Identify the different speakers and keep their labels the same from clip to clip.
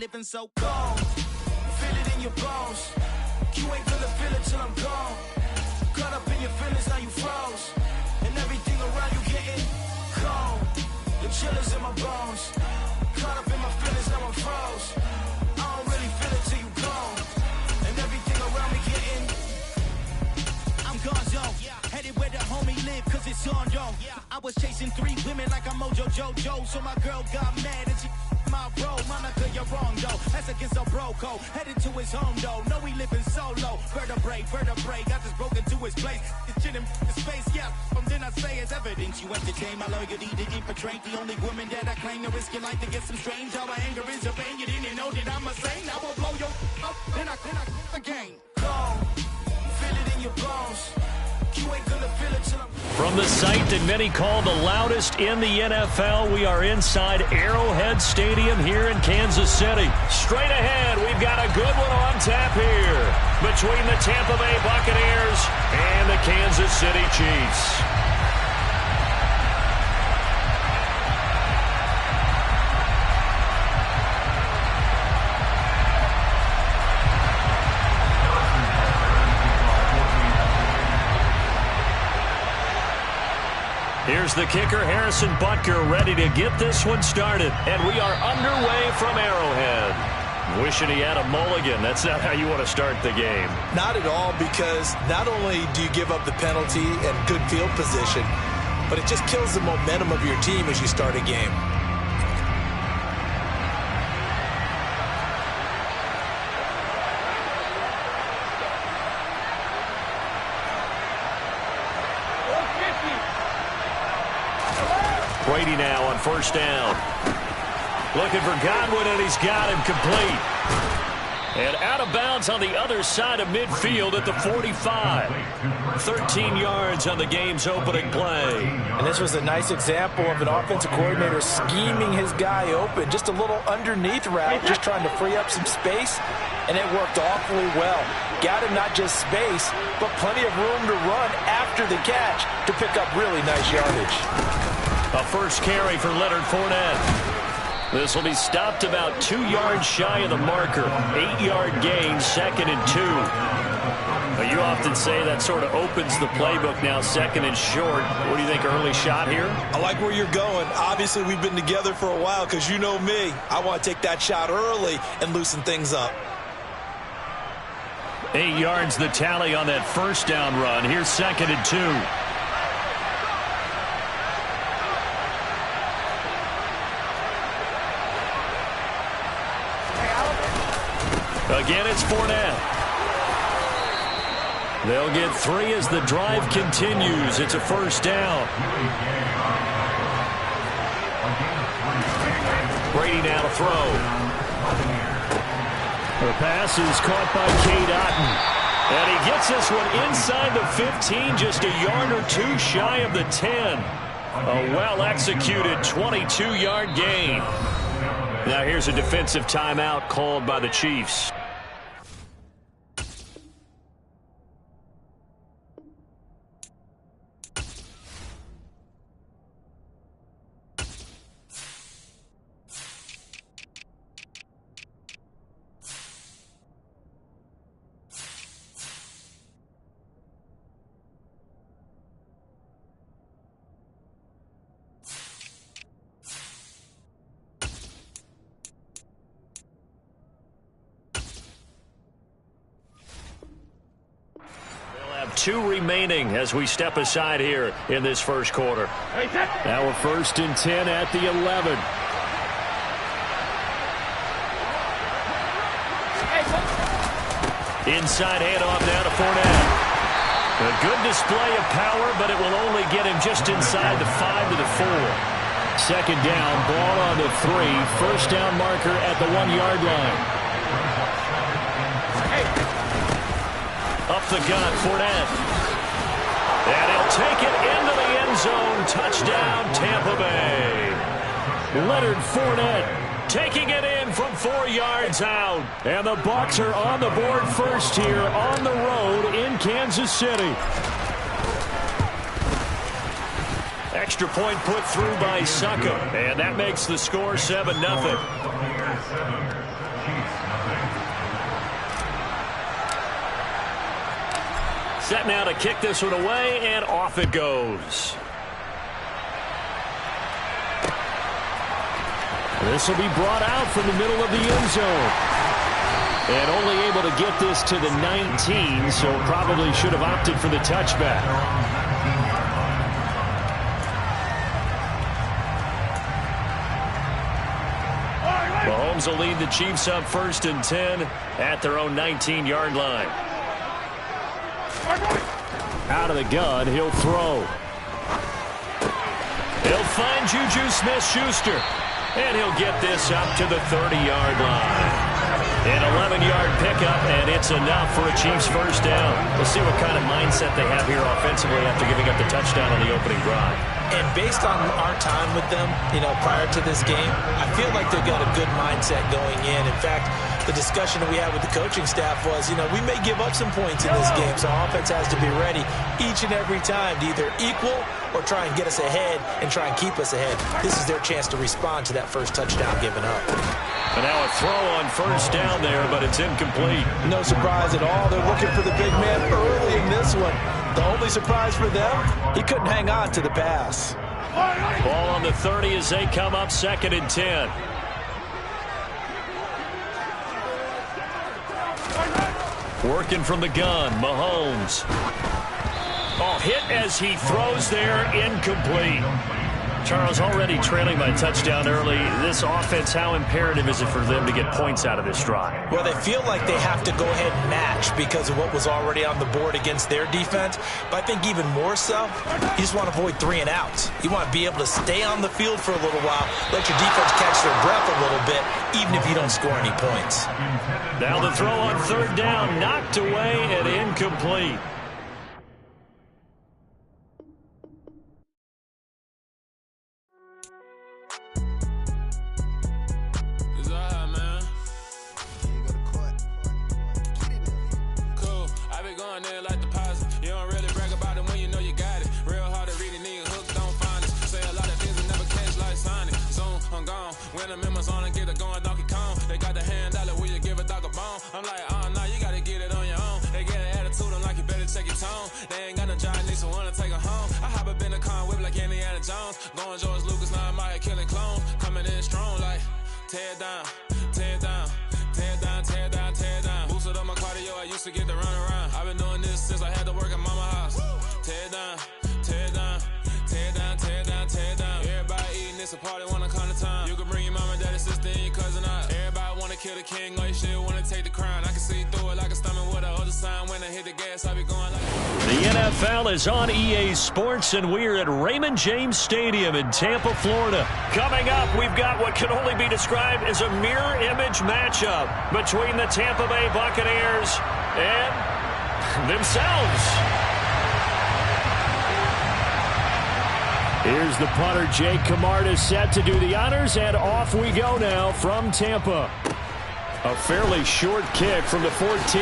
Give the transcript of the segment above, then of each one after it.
Speaker 1: living so cold. Feel it in your bones. You ain't gonna feel it till I'm gone. Caught up in your feelings, now you froze. And everything around you getting cold. The chill is in my bones. Caught up in my feelings, now I'm froze. I don't really feel it till you gone. And everything around me getting. I'm gonzo, headed where the homie live, cause it's on, yo. I was chasing 3 women like I'm Mojo Jojo, so my girl got mad and she my bro. Monica, you're wrong, though. That's against a bro code. Headed to his home, though. No, he living solo. Vertebrae, got this broken to his place. It's chin in space, yeah. From then I say it's evidence. You entertain my loyalty to infiltrate. The only woman that I claim to risk your life to get some strange. How my anger is your pain. You didn't know that I'm a saint. I will blow your up, then I again. Go, feel it in your bones. You ain't gonna feel it till I'm...
Speaker 2: From the site that many call the loudest in the NFL, we are inside Arrowhead Stadium here in Kansas City. Straight ahead, we've got a good one on tap here between the Tampa Bay Buccaneers and the Kansas City Chiefs. Here's the kicker, Harrison Butker, ready to get this one started. And we are underway from Arrowhead. Wishing he had a mulligan. That's not how you want to start the game.
Speaker 3: Not at all, because not only do you give up the penalty and good field position, but it just kills the momentum of your team as you start a game.
Speaker 2: Brady now on first down. Looking for Godwin, and he's got him complete. And out of bounds on the other side of midfield at the 45. 13 yards on the game's opening play.
Speaker 3: And this was a nice example of an offensive coordinator scheming his guy open. Just a little underneath route, just trying to free up some space. And it worked awfully well. Got him not just space, but plenty of room to run after the catch to pick up really nice yardage.
Speaker 2: A first carry for Leonard Fournette. This will be stopped about 2 yards shy of the marker. 8-yard gain, 2nd and 2. But you often say that sort of opens the playbook now, 2nd and short. What do you think, early shot here?
Speaker 3: I like where you're going. Obviously, we've been together for a while because you know me. I want to take that shot early and loosen things up.
Speaker 2: 8 yards the tally on that first down run. Here's 2nd and 2. Again, it's Fournette. They'll get 3 as the drive continues. It's a first down. Brady now to throw. The pass is caught by Cade Otton. And he gets this one inside the 15, just a yard or 2 shy of the 10. A well-executed 22-yard gain. Now here's a defensive timeout called by the Chiefs. Two remaining as we step aside here in this first quarter. Now we're 1st and 10 at the 11. Inside handoff now to Fournette. A good display of power, but it will only get him just inside the 5 to the 4. 2nd down, ball on the 3. First down marker at the 1-yard line. Up the gut, Fournette. And he'll take it into the end zone. Touchdown, Tampa Bay. Leonard Fournette taking it in from 4 yards out. And the Bucs are on the board first here on the road in Kansas City. Extra point put through by Succop. And that makes the score 7-0. Set now to kick this one away, and off it goes. This will be brought out from the middle of the end zone. And only able to get this to the 19, so probably should have opted for the touchback. Mahomes will lead the Chiefs up 1st and 10 at their own 19-yard line. Out of the gun, he'll throw. He'll find Juju Smith-Schuster. And he'll get this up to the 30-yard line. An 11-yard pickup, and it's enough for a Chiefs first down. We'll see what kind of mindset they have here offensively after giving up the touchdown on the opening drive.
Speaker 3: And based on our time with them, prior to this game, I feel like they've got a good mindset going in. In fact, the discussion that we had with the coaching staff was, we may give up some points in this game, so our offense has to be ready each and every time to either equal or try and get us ahead and try and keep us ahead. This is their chance to respond to that first touchdown given up.
Speaker 2: And now a throw on first down there, but it's incomplete.
Speaker 3: No surprise at all. They're looking for the big man early in this one. The only surprise for them, he couldn't hang on to the pass.
Speaker 2: Ball on the 30 as they come up 2nd and 10. Working from the gun, Mahomes. Oh, hit as he throws there, incomplete. Charles, already trailing by touchdown early. This offense, how imperative is it for them to get points out of this drive?
Speaker 3: Well, they feel like they have to go ahead and match because of what was already on the board against their defense. But I think even more so, you just want to avoid 3 and outs. You want to be able to stay on the field for a little while, let your defense catch their breath a little bit, even if you don't score any points.
Speaker 2: Now the throw on 3rd down, knocked away and incomplete.
Speaker 4: Tear down, tear down, tear down, tear down, tear down. Boosted up my cardio, I used to get to run around. I've been doing this since I had to work at mama house. Tear down, tear down, tear down, tear down, tear down. Everybody eating, it's a party, wanna come to time. You can bring your mama, daddy, sister, and your cousin out. Everybody wanna kill the king, or you shit wanna take the crown. I can see through it like a stomach with a other sign. When I hit the gas, I be going like...
Speaker 2: The NFL is on EA Sports, and we're at Raymond James Stadium in Tampa, Florida. Coming up, we've got what can only be described as a mirror image matchup between the Tampa Bay Buccaneers and themselves. Here's the punter, Jake Camarda, set to do the honors, and off we go now from Tampa. A fairly short kick from the 14.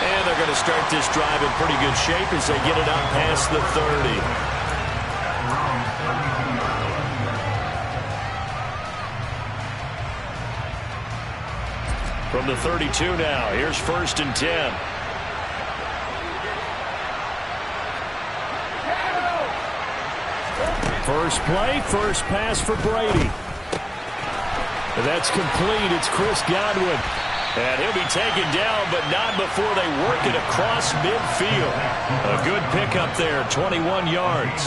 Speaker 2: And they're going to start this drive in pretty good shape as they get it up past the 30. From the 32 now, here's 1st and 10. First play, first pass for Brady. That's complete. It's Chris Godwin. And he'll be taken down, but not before they work it across midfield. A good pickup there, 21 yards.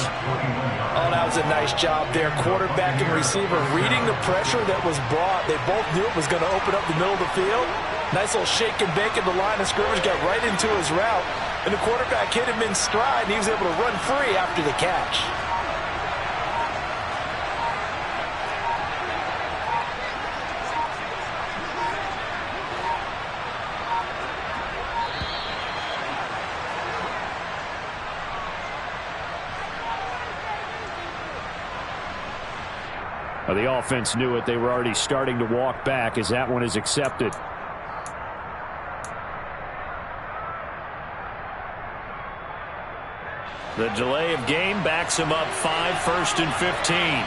Speaker 3: Oh, that was a nice job there. Quarterback and receiver reading the pressure that was brought. They both knew it was going to open up the middle of the field. Nice little shake and bake in the line of scrimmage, got right into his route. And the quarterback hit him in stride, and he was able to run free after the catch.
Speaker 2: The offense knew it. They were already starting to walk back as that one is accepted. The delay of game backs him up 5, 1st and 15.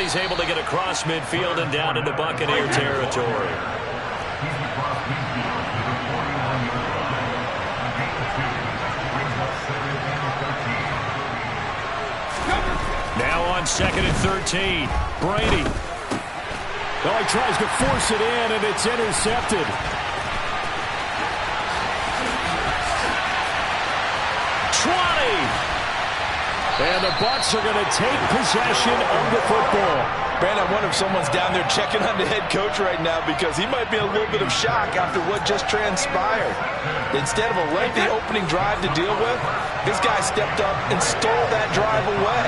Speaker 2: he's able to get across midfield and down into Buccaneer territory. Now on 2nd and 13. Brady.
Speaker 5: Well, he tries to force it in, and it's intercepted. And the Bucs are going to take possession of the football.
Speaker 3: Brandon, I wonder if someone's down there checking on the head coach right now because he might be in a little bit of shock after what just transpired. Instead of a lengthy opening drive to deal with, this guy stepped up and stole that drive away.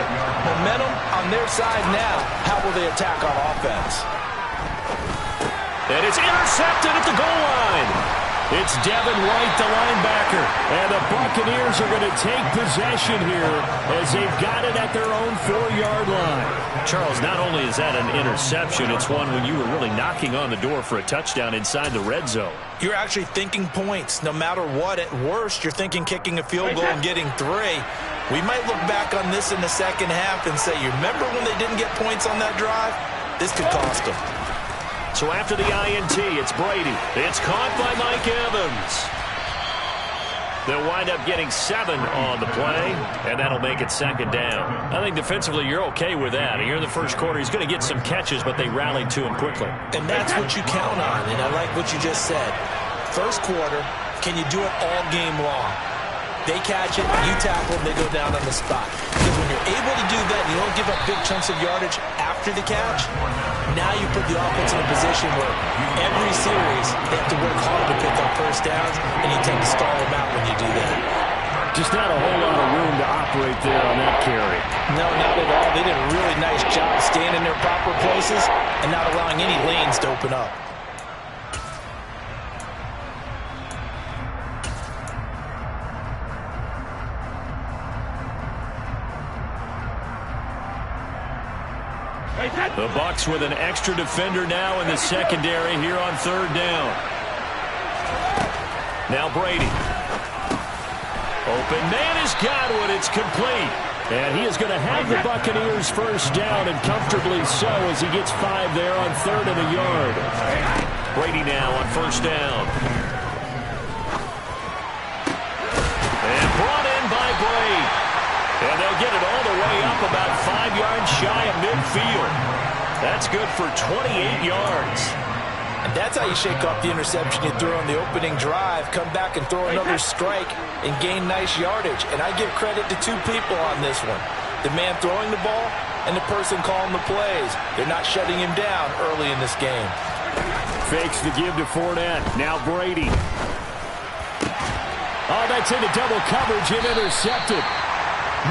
Speaker 3: Momentum on their side now. How will they attack on offense?
Speaker 2: And it's intercepted at the goal line. It's Devin White, the linebacker. And the Buccaneers are going to take possession here as they've got it at their own 4-yard line. Charles, not only is that an interception, it's one when you were really knocking on the door for a touchdown inside the red zone.
Speaker 3: You're actually thinking points. No matter what, at worst, you're thinking kicking a field goal and getting 3. We might look back on this in the second half and say, you remember when they didn't get points on that drive? This could cost them.
Speaker 2: So after the INT, it's Brady. It's caught by Mike Evans. They'll wind up getting 7 on the play, and that'll make it 2nd down. I think defensively you're okay with that. Here in the first quarter, he's going to get some catches, but they rallied to him quickly.
Speaker 3: And that's what you count on, and I like what you just said. First quarter, can you do it all game long? They catch it, you tackle them, they go down on the spot. Because when you're able to do that, you don't give up big chunks of yardage after the catch, now you put the offense in a position where every series they have to work hard to pick up first downs, and you tend to stall them out when you do that.
Speaker 5: Just not a whole lot of room to operate there on that carry.
Speaker 3: No, not at all. They did a really nice job staying in their proper places and not allowing any lanes to open up.
Speaker 2: The Bucs with an extra defender now in the secondary here on 3rd down. Now Brady. Open man is Godwin. It's complete. And he is going to have the Buccaneers first down, and comfortably so, as he gets 5 there on 3rd and a yard. Brady now on 1st down. And brought in by Bray. And they'll get it all the way up about 5 yards shy of midfield. That's good for 28 yards.
Speaker 3: And that's how you shake off the interception you threw on the opening drive, come back and throw another strike and gain nice yardage. And I give credit to 2 people on this one. The man throwing the ball and the person calling the plays. They're not shutting him down early in this game.
Speaker 5: Fakes the give to Fournette. Now Brady. Oh, that's into double coverage and intercepted.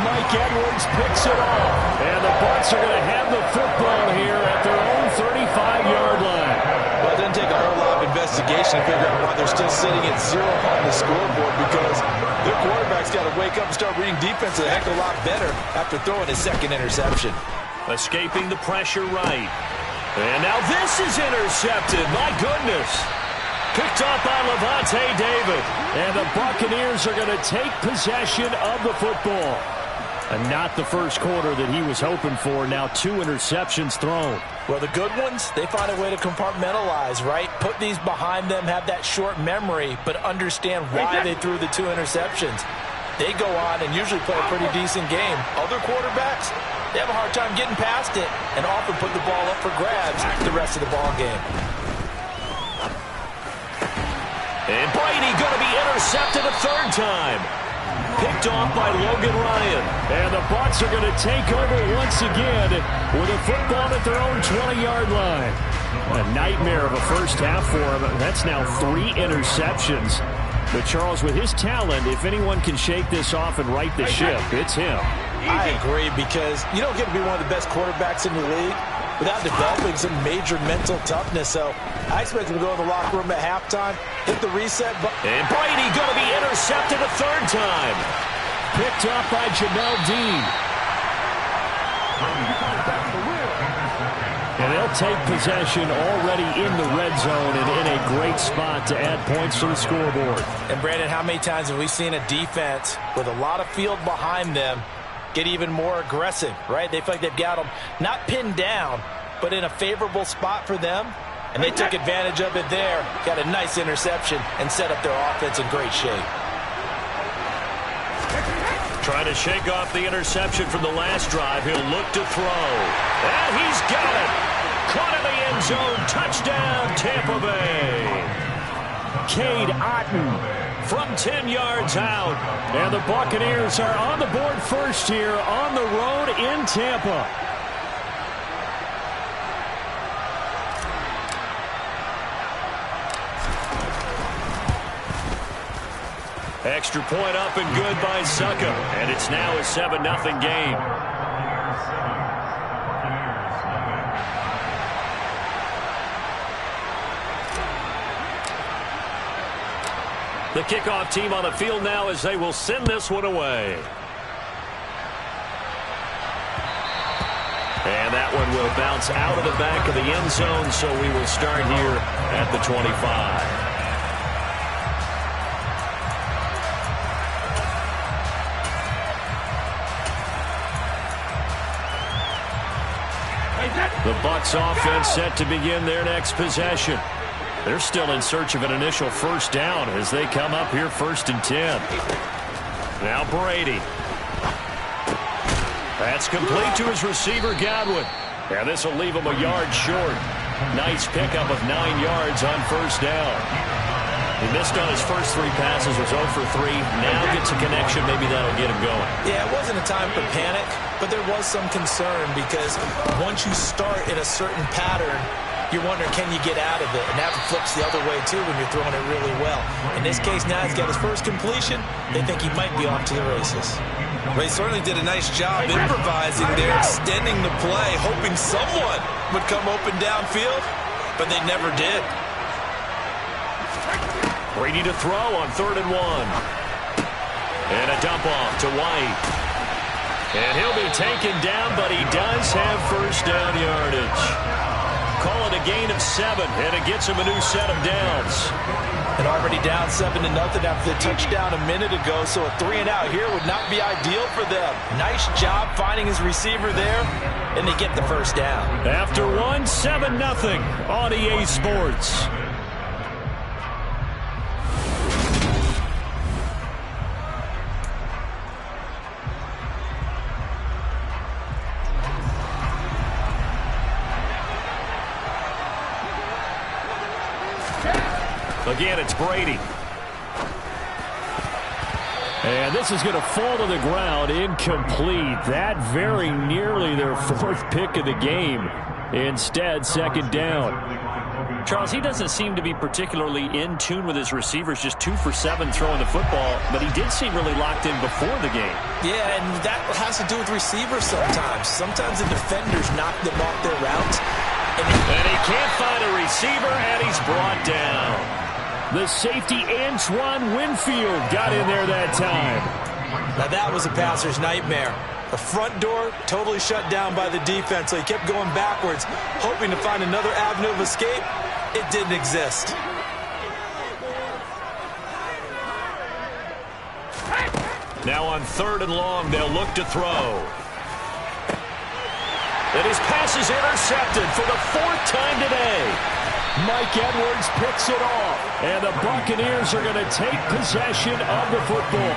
Speaker 5: Mike Edwards picks it off. And the Bucs are going to have the football here at their own 35-yard line.
Speaker 3: Well, it doesn't take a whole lot of investigation to figure out why they're still sitting at 0 on the scoreboard, because their quarterback's got to wake up and start reading defense a heck of a lot better after throwing his 2nd interception.
Speaker 2: Escaping the pressure right. And now this is intercepted. My goodness. Picked off by Lavonte David. And the Buccaneers are going to take possession of the football. And not the first quarter that he was hoping for. Now 2 interceptions thrown.
Speaker 3: Well, the good ones, they find a way to compartmentalize, right? Put these behind them, have that short memory, but understand why they threw the 2 interceptions. They go on and usually play a pretty decent game. Other quarterbacks, they have a hard time getting past it and often put the ball up for grabs the rest of the ball game.
Speaker 2: And Brady going to be intercepted a 3rd time. Picked off by Logan Ryan.
Speaker 5: And the Bucs are going to take over once again with a football at their own 20-yard line. A nightmare of a first half for him. That's now 3 interceptions. But Charles, with his talent, if anyone can shake this off and right the ship, it's him.
Speaker 3: I agree, because you don't get to be one of the best quarterbacks in the league without developing some major mental toughness. So I expect him to go in the locker room at halftime, hit the reset button.
Speaker 2: And Brady going to be intercepted a 3rd time.
Speaker 5: Picked up by Jamel Dean. And they'll take possession already in the red zone and in a great spot to add points to the scoreboard.
Speaker 3: And Brandon, how many times have we seen a defense with a lot of field behind them get even more aggressive, right? They feel like they've got them not pinned down, but in a favorable spot for them, and they took advantage of it there. Got a nice interception and set up their offense in great shape.
Speaker 2: Trying to shake off the interception from the last drive. He'll look to throw. And he's got it. Caught in the end zone. Touchdown, Tampa Bay. Cade Otton from 10 yards out.
Speaker 5: And the Buccaneers are on the board first here on the road in Tampa.
Speaker 2: Extra point up and good by Succop. And it's now a 7-0 game. The kickoff team on the field now as they will send this one away. And that one will bounce out of the back of the end zone, so we will start here at the 25. The Bucs offense set to begin their next possession. They're still in search of an initial first down as they come up here 1st and 10. Now Brady. That's complete to his receiver, Godwin. And this will leave him a yard short. Nice pickup of 9 yards on first down. He missed on his first 3 passes, was 0 for 3. Now gets a connection. Maybe that'll get him going.
Speaker 3: Yeah, it wasn't a time for panic, but there was some concern because once you start in a certain pattern, you're wondering, can you get out of it? And that flips the other way, too, when you're throwing it really well. In this case, now he's got his first completion. They think he might be off to the races.
Speaker 6: Well, he certainly did a nice job improvising there, extending the play, hoping someone would come open downfield, but they never did.
Speaker 2: Brady to throw on 3rd and 1. And a dump off to White. And he'll be taken down, but he does have first down yardage. Call it a gain of 7, and it gets him a new set of downs.
Speaker 3: And already down 7-0 after the touchdown a minute ago, so a 3-and-out here would not be ideal for them. Nice job finding his receiver there, and they get the first down.
Speaker 5: After 1, 7-0 on EA Sports.
Speaker 2: Again, it's Brady.
Speaker 5: And this is going to fall to the ground, incomplete. That very nearly their 4th pick of the game. Instead, 2nd down.
Speaker 2: Charles, he doesn't seem to be particularly in tune with his receivers, just 2 for 7 throwing the football, but he did seem really locked in before the game.
Speaker 3: Yeah, and that has to do with receivers sometimes. Sometimes the defenders knock them off their routes.
Speaker 2: And he can't find a receiver, and he's brought down.
Speaker 5: The safety, Antoine Winfield, got in there that time.
Speaker 3: Now that was a passer's nightmare. The front door totally shut down by the defense, so he kept going backwards, hoping to find another avenue of escape. It didn't exist.
Speaker 2: Now on 3rd and long, they'll look to throw. And his pass is intercepted for the 4th time today.
Speaker 5: Mike Edwards picks it off. And the Buccaneers are going to take possession of the football.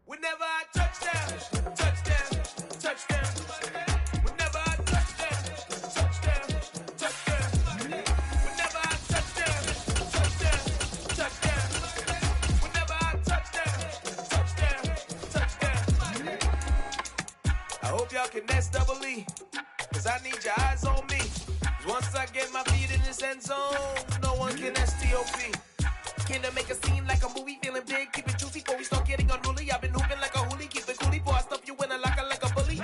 Speaker 1: Whenever I touchdown, touchdown, touchdown. Whenever I touchdown, touchdown, touchdown. Whenever I touchdown, touchdown, touchdown. Whenever I touchdown, touchdown, touchdown. I hope y'all can nest double E, 'cause I need your eyes on me. 'Cause once I get my feet in this end zone, no one can STOP. Came to make a scene like a movie, feeling big, keep it juicy before we start getting unruly. I've been hooping like a hoolie, keep it coolie before I stuff you in a locker like a bully.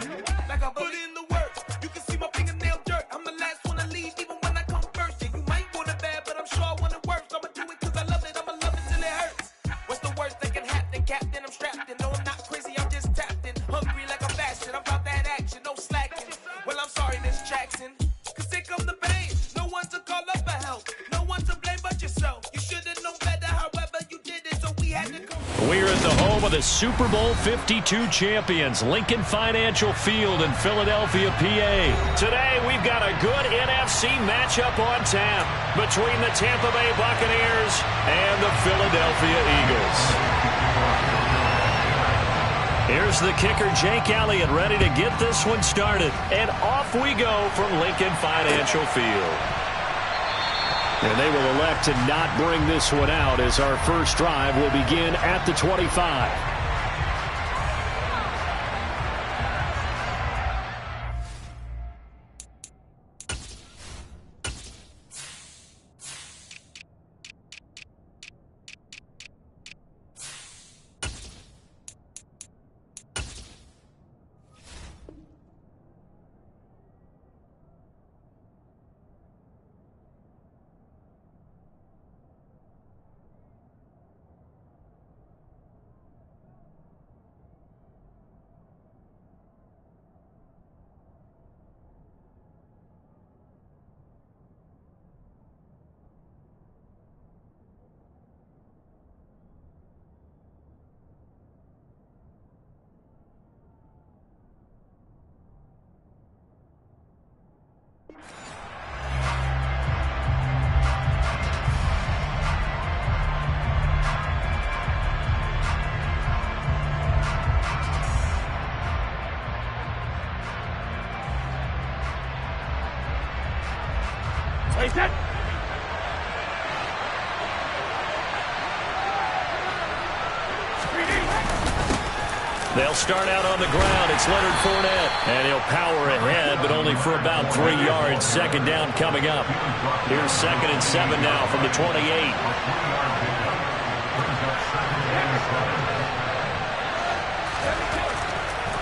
Speaker 1: Like a bully in the work, you can see my fingernail dirt. I'm the last one to leave, even when I come first. Yeah, you might want it bad, but I'm sure I want it worse. I'ma do it cause I love it, I'ma love it till it hurts. What's the worst that can happen, Captain? I'm strapped in, no I'm not crazy, I'm just tapped in. Hungry like a bastard, I'm about that action, no slacking. Well, I'm sorry, Miss Jackson, cause here come the pain. No one to call up for help, no one to blame but yourself. You should've known better, however you did it, so we had to come.
Speaker 5: We're at the home of the Super Bowl 52 champions, Lincoln Financial Field in Philadelphia, PA. Today, we've got a good NFC matchup on tap between the Tampa Bay Buccaneers and the Philadelphia Eagles. Here's the kicker, Jake Elliott, ready to get this one started. And off we go from Lincoln Financial Field. And they will elect to not bring this one out as our first drive will begin at the 25. They'll start out on the ground. It's Leonard Fournette. And he'll power ahead, but only for about 3 yards. Second down coming up. Here's 2nd and 7 now from the 28.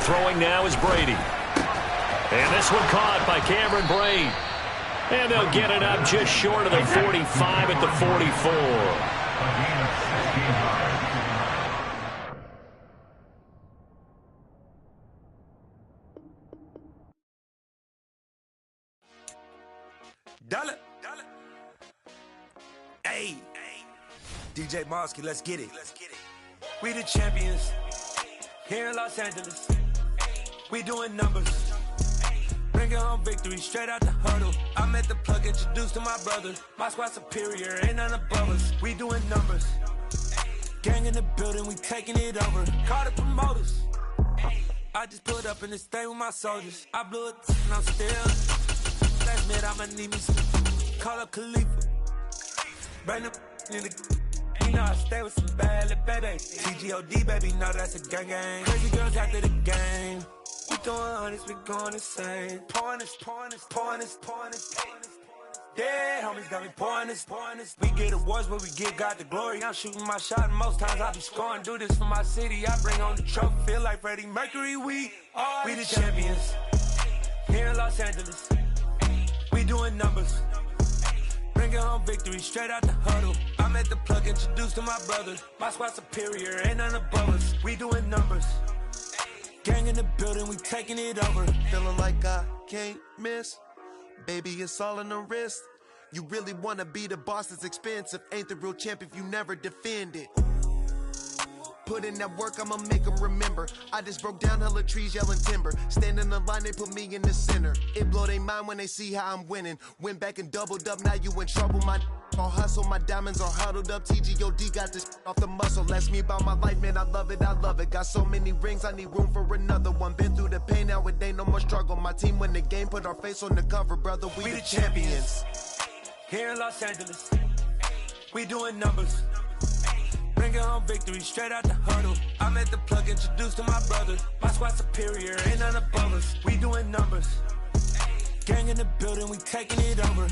Speaker 5: Throwing now is Brady. And this one caught by Cameron Brate. And they'll get it up just short of the 45 at the 44.
Speaker 7: Dollar. Hey. DJ Mosky, let's get it. We the champions here in Los Angeles. We doing numbers. Bringing home victory straight out the huddle. I met the plug, introduced to my brother. My squad superior, ain't none above us. We doing numbers. Gang in the building, we taking it over. Call the promoters. I just put up in this thing with my soldiers. I blew it and I'm still. Last minute, I'ma need me some. Call up Khalifa. Bring the in the. You know I stay with some bad little baby. TGOD, baby, know that's a gang gang. Crazy girls after the game. We doing honest, we going insane. Pouring this. Yeah, homies got me pouring this. We get awards, but we give God the glory. I'm shooting my shot, and most times I be scoring. Do this for my city, I bring on the trophy. Feel like Freddie Mercury, we the champions here in Los Angeles. We doing numbers. Bringing home victory straight out the huddle. I met the plug, introduced to my brother. My squad superior, ain't none above us. We doing numbers. Gang in the building, we taking it over.
Speaker 8: Feeling like I can't miss. Baby, it's all in the wrist. You really wanna be the boss, it's expensive. Ain't the real champ if you never defend it. Put in that work, I'ma make them remember. I just broke down hella trees, yelling timber. Stand in the line, they put me in the center. It blow their mind when they see how I'm winning. Went back and doubled up, now you in trouble. My all hustle, my diamonds are huddled up. TGOD got this off the muscle. That's me about my life, man, I love it. Got so many rings, I need room for another one. Been through the pain, now it ain't no more struggle. My team win the game, put our face on the cover, brother. We the champions.
Speaker 7: Here in Los Angeles, we doing numbers. Bringing home victory straight out the huddle. I met the plug, introduced to my brother. My squad superior, ain't none above us. We doing numbers. Gang in the building, we taking it over.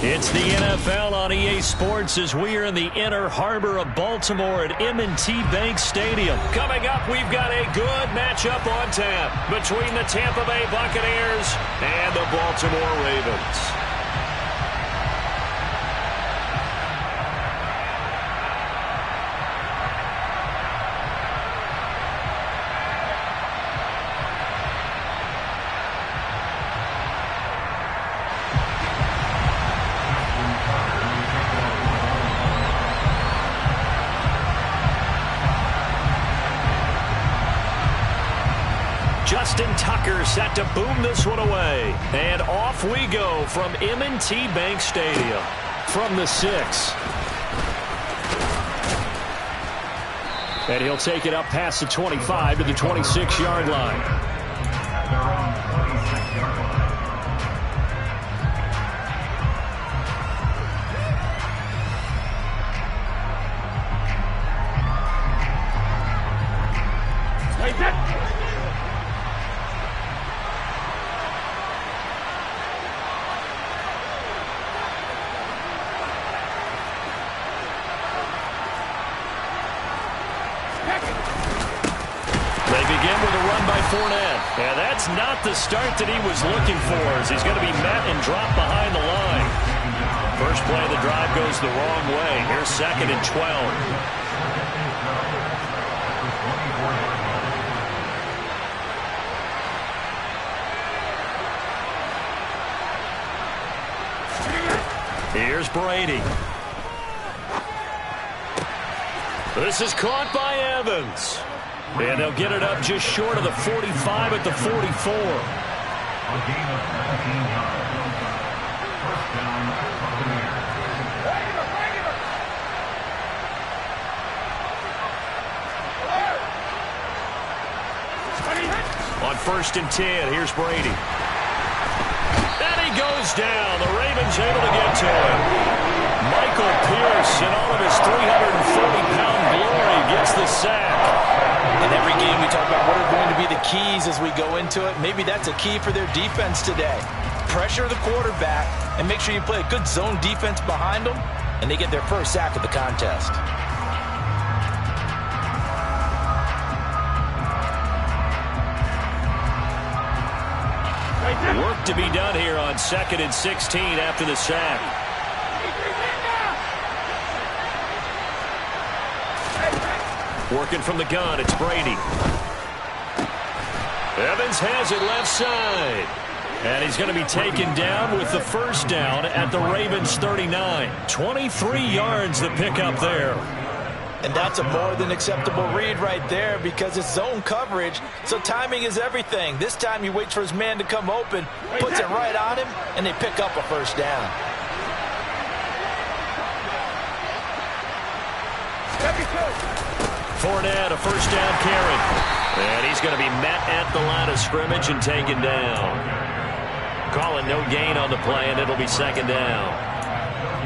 Speaker 2: It's the NFL on EA Sports as we are in the inner harbor of Baltimore at M&T Bank Stadium. Coming up, we've got a good matchup on tap between the Tampa Bay Buccaneers and the Baltimore Ravens. Justin Tucker set to boom this one away. And off we go from M&T Bank Stadium.
Speaker 5: From the 6. And he'll take it up past the 25 to the 26-yard line.
Speaker 2: And that's not the start that he was looking for, as he's going to be met and dropped behind the line. First play of the drive goes the wrong way. Here's 2nd and 12. Here's Brady. This is caught by Evans. And they'll get it up just short of the 45 at the 44. A gain of 17 yards. First down, Buccaneers. On 1st and 10, here's Brady. And he goes down. The Ravens able to get to him. Michael Pierce, in all of his 340-pound glory, gets the sack.
Speaker 3: In every game we talk about what are going to be the keys as we go into it. Maybe that's a key for their defense today. Pressure the quarterback and make sure you play a good zone defense behind them, and they get their first sack of the contest.
Speaker 2: Work to be done here on 2nd and 16 after the sack. Working from the gun, it's Brady. Evans has it left side. And he's going to be taken down with the first down at the Ravens 39. 23 yards the pickup there.
Speaker 3: And that's a more than acceptable read right there because it's zone coverage, so timing is everything. This time he waits for his man to come open, puts it right on him, and they pick up a first down.
Speaker 2: Fournette, a first down carry. And he's going to be met at the line of scrimmage and taken down. Calling no gain on the play, and it'll be 2nd down.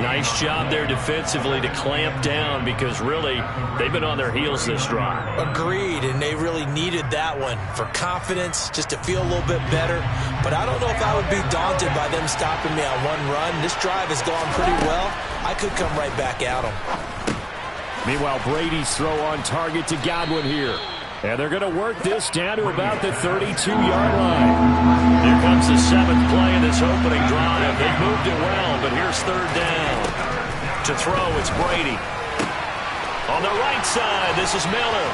Speaker 2: Nice job there defensively to clamp down because really they've been on their heels this drive.
Speaker 3: Agreed, and they really needed that one for confidence, just to feel a little bit better. But I don't know if I would be daunted by them stopping me on one run. This drive has gone pretty well. I could come right back at them.
Speaker 5: Meanwhile, Brady's throw on target to Godwin here. And they're going to work this down to about the 32-yard line.
Speaker 2: Here comes the 7th play of this opening drive. They moved it well, but here's 3rd down. To throw, it's Brady. On the right side, this is Miller.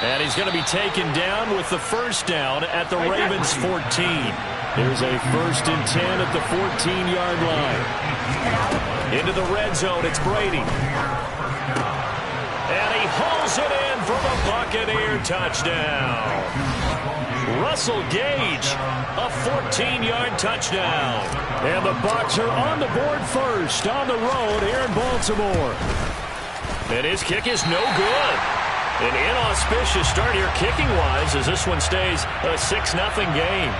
Speaker 2: And he's going to be taken down with the first down at the Ravens 14.
Speaker 5: There's a 1st and 10 at the 14-yard line.
Speaker 2: Into the red zone, it's Brady. And he hauls it in for the Buccaneer touchdown. Russell Gage, a 14-yard touchdown.
Speaker 5: And the Bucs are on the board first on the road here in Baltimore.
Speaker 2: And his kick is no good. An inauspicious start here kicking-wise as this one stays a 6-0 game.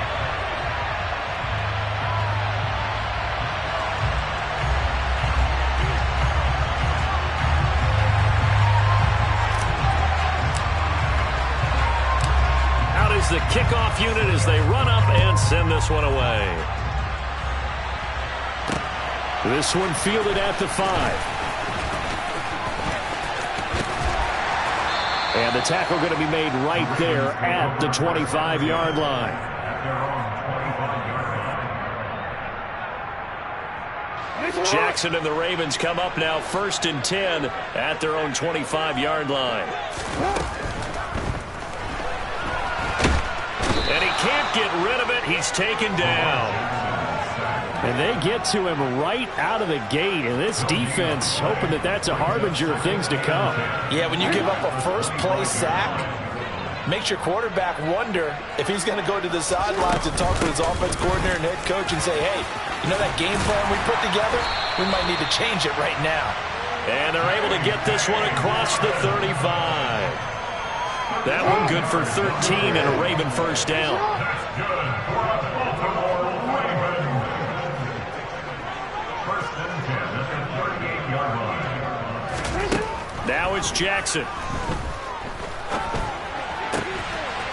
Speaker 2: the kickoff unit as they run up and send this one away.
Speaker 5: This one fielded at the 5. And the tackle going to be made right there at the 25-yard line.
Speaker 2: Jackson and the Ravens come up now 1st and 10 at their own 25-yard line. And he can't get rid of it. He's taken down.
Speaker 5: And they get to him right out of the gate. And this defense hoping that that's a harbinger of things to come.
Speaker 3: Yeah, when you give up a first-play sack, makes your quarterback wonder if he's going to go to the sidelines and talk to his offense coordinator and head coach and say, hey, you know that game plan we put together? We might need to change it right now.
Speaker 2: And they're able to get this one across the 35. That one good for 13 and a Raven first down. Now it's Jackson.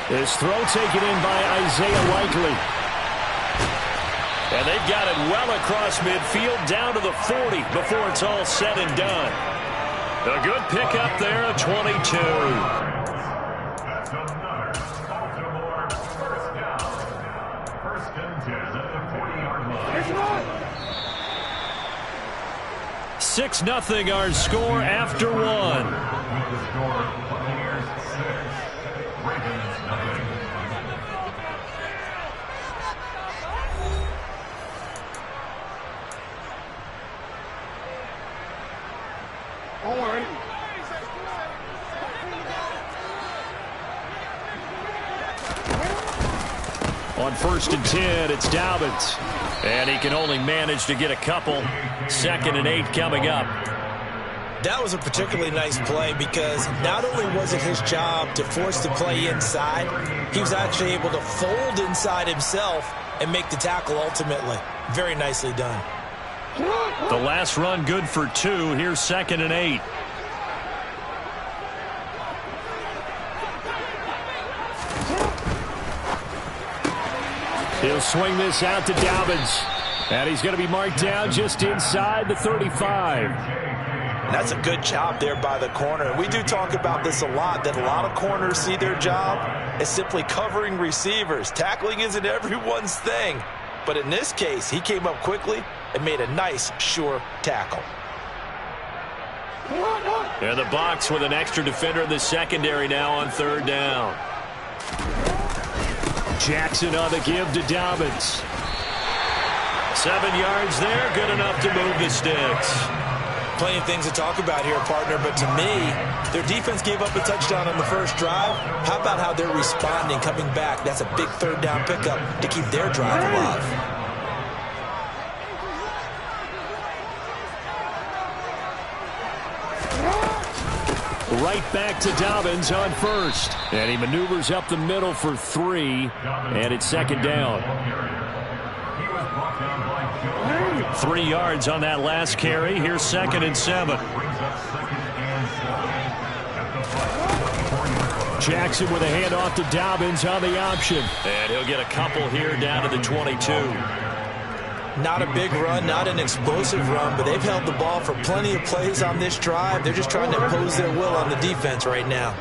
Speaker 5: His throw taken in by Isaiah Likely.
Speaker 2: And they've got it well across midfield down to the 40 before it's all said and done. A good pickup there, a 22.
Speaker 9: That's another Baltimore first down. 1st and 10 at the 40-yard line.
Speaker 2: 6-0 our score after one.
Speaker 9: The score, Buccaneers 6, Ravens nothing.
Speaker 2: On 1st and 10, it's Dobbins. And he can only manage to get a couple. 2nd and 8 coming up.
Speaker 3: That was a particularly nice play because not only was it his job to force the play inside, he was actually able to fold inside himself and make the tackle ultimately. Very nicely done.
Speaker 2: The last run good for 2. Here's 2nd and 8.
Speaker 5: He'll swing this out to Dobbins. And he's going to be marked down just inside the 35.
Speaker 3: That's a good job there by the corner. We do talk about this a lot, that a lot of corners see their job as simply covering receivers. Tackling isn't everyone's thing. But in this case, he came up quickly and made a nice, sure tackle.
Speaker 2: And the box with an extra defender in the secondary now on 3rd down.
Speaker 5: Jackson on the give to Dobbins.
Speaker 2: 7 yards there, good enough to move the sticks.
Speaker 3: Plenty of things to talk about here, partner, but to me, their defense gave up a touchdown on the first drive. How about how they're responding, coming back? That's a big 3rd down pickup to keep their drive alive.
Speaker 5: Right back to Dobbins on 1st. And he maneuvers up the middle for 3. And it's 2nd down.
Speaker 2: 3 yards on that last carry. Here's 2nd and 7.
Speaker 5: Jackson with a handoff to Dobbins on the option.
Speaker 2: And he'll get a couple here down to the 22.
Speaker 3: Not a big run, not an explosive run, but they've held the ball for plenty of plays on this drive. They're just trying to impose their will on the defense right now.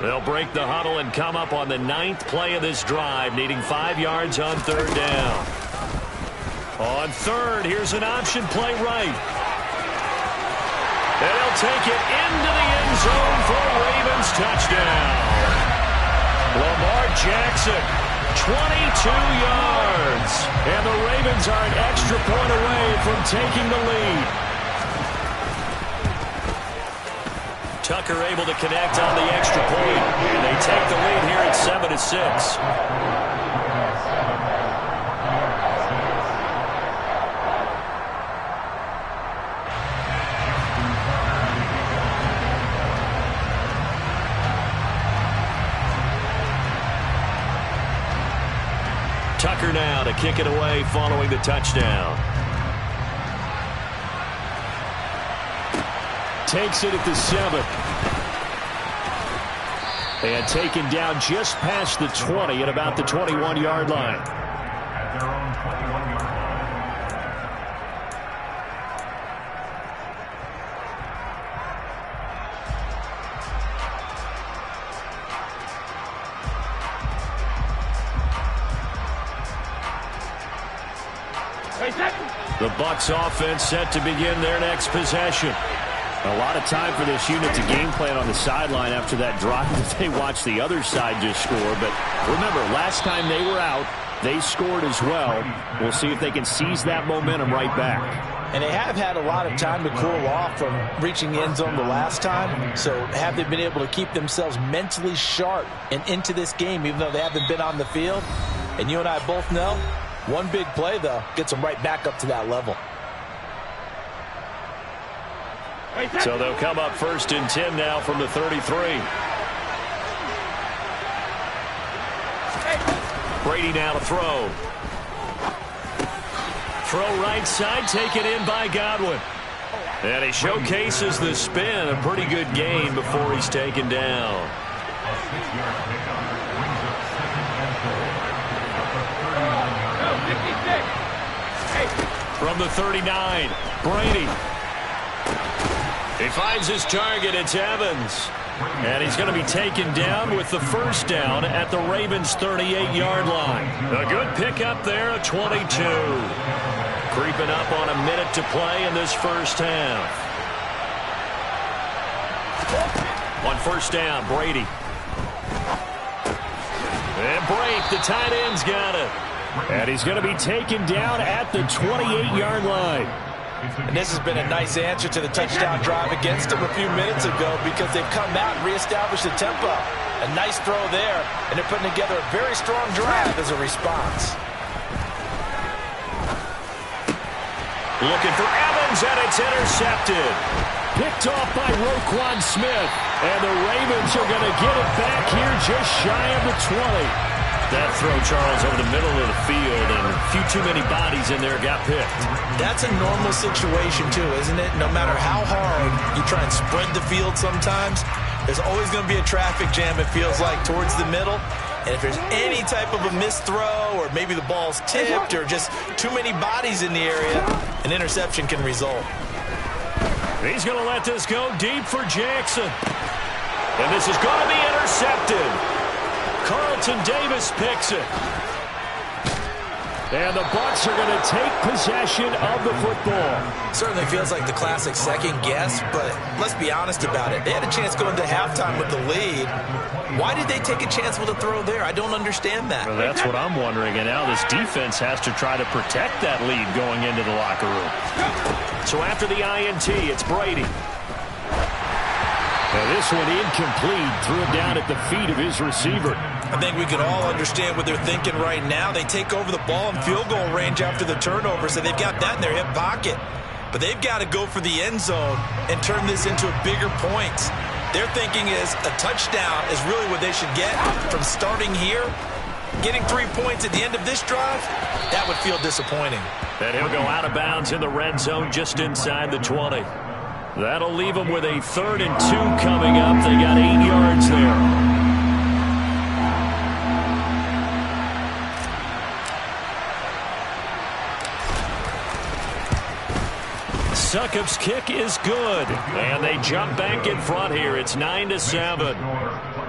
Speaker 2: They'll break the huddle and come up on the 9th play of this drive, needing 5 yards on 3rd down. On 3rd, here's an option play right. And he'll take it into the end zone for a Ravens touchdown. Lamar Jackson, 22 yards. And the Ravens are an extra point away from taking the lead. Tucker able to connect on the extra point. And they take the lead here at 7-6. Tucker now to kick it away following the touchdown.
Speaker 5: Takes it at the 7. And taken down just past the 20 at about the 21-yard line.
Speaker 9: At their own 21-yard line.
Speaker 2: The Bucs offense set to begin their next possession.
Speaker 5: A lot of time for this unit to game plan on the sideline after that drive that they watched the other side just score. But remember, last time they were out, they scored as well. We'll see if they can seize that momentum right back.
Speaker 3: And they have had a lot of time to cool off from reaching the end zone the last time. So have they been able to keep themselves mentally sharp and into this game, even though they haven't been on the field? And you and I both know, one big play, though, gets them right back up to that level.
Speaker 2: So they'll come up 1st and 10 now from the 33. Brady now to throw. Throw right side, taken in by Godwin. And he showcases the spin. A pretty good game before he's taken down.
Speaker 9: A 6-yard pickup brings up 2nd and 4.
Speaker 2: From the 39, Brady. He finds his target. It's Evans. And he's going to be taken down with the first down at the Ravens' 38-yard line. A good pickup there, a 22. Creeping up on a minute to play in this first half. On first down, Brady. And break, the tight end's got it. And he's going to be taken down at the 28-yard line.
Speaker 3: And this has been a nice answer to the touchdown drive against them a few minutes ago because they've come out and reestablished the tempo. A nice throw there, and they're putting together a very strong drive as a response.
Speaker 2: Looking for Evans, and it's intercepted.
Speaker 5: Picked off by Roquan Smith. And the Ravens are going to get it back here just shy of the 20.
Speaker 2: That throw, Charles, over the middle of the field, and a few too many bodies in there got picked.
Speaker 3: That's a normal situation, too, isn't it? No matter how hard you try and spread the field sometimes, there's always going to be a traffic jam, it feels like, towards the middle. And if there's any type of a missed throw, or maybe the ball's tipped, or just too many bodies in the area, an interception can result.
Speaker 2: He's going to let this go deep for Jackson. And this is going to be intercepted. Carlton Davis picks it.
Speaker 5: And the Bucs are going to take possession of the football.
Speaker 3: Certainly feels like the classic second guess, but let's be honest about it. They had a chance going to halftime with the lead. Why did they take a chance with a throw there? I don't understand that.
Speaker 2: Well, that's what I'm wondering. And now this defense has to try to protect that lead going into the locker room. So after the INT, it's Brady.
Speaker 5: Now this one incomplete. Threw it down at the feet of his receiver.
Speaker 3: I think we can all understand what they're thinking right now. They take over the ball in field goal range after the turnover, so they've got that in their hip pocket. But they've got to go for the end zone and turn this into a bigger point. Their thinking is a touchdown is really what they should get from starting here. Getting 3 points at the end of this drive, that would feel disappointing.
Speaker 2: And he'll go out of bounds in the red zone just inside the 20. That'll leave them with a 3rd and 2 coming up. They got 8 yards there. Succop's kick is good. And they jump back in front here. It's 9-7.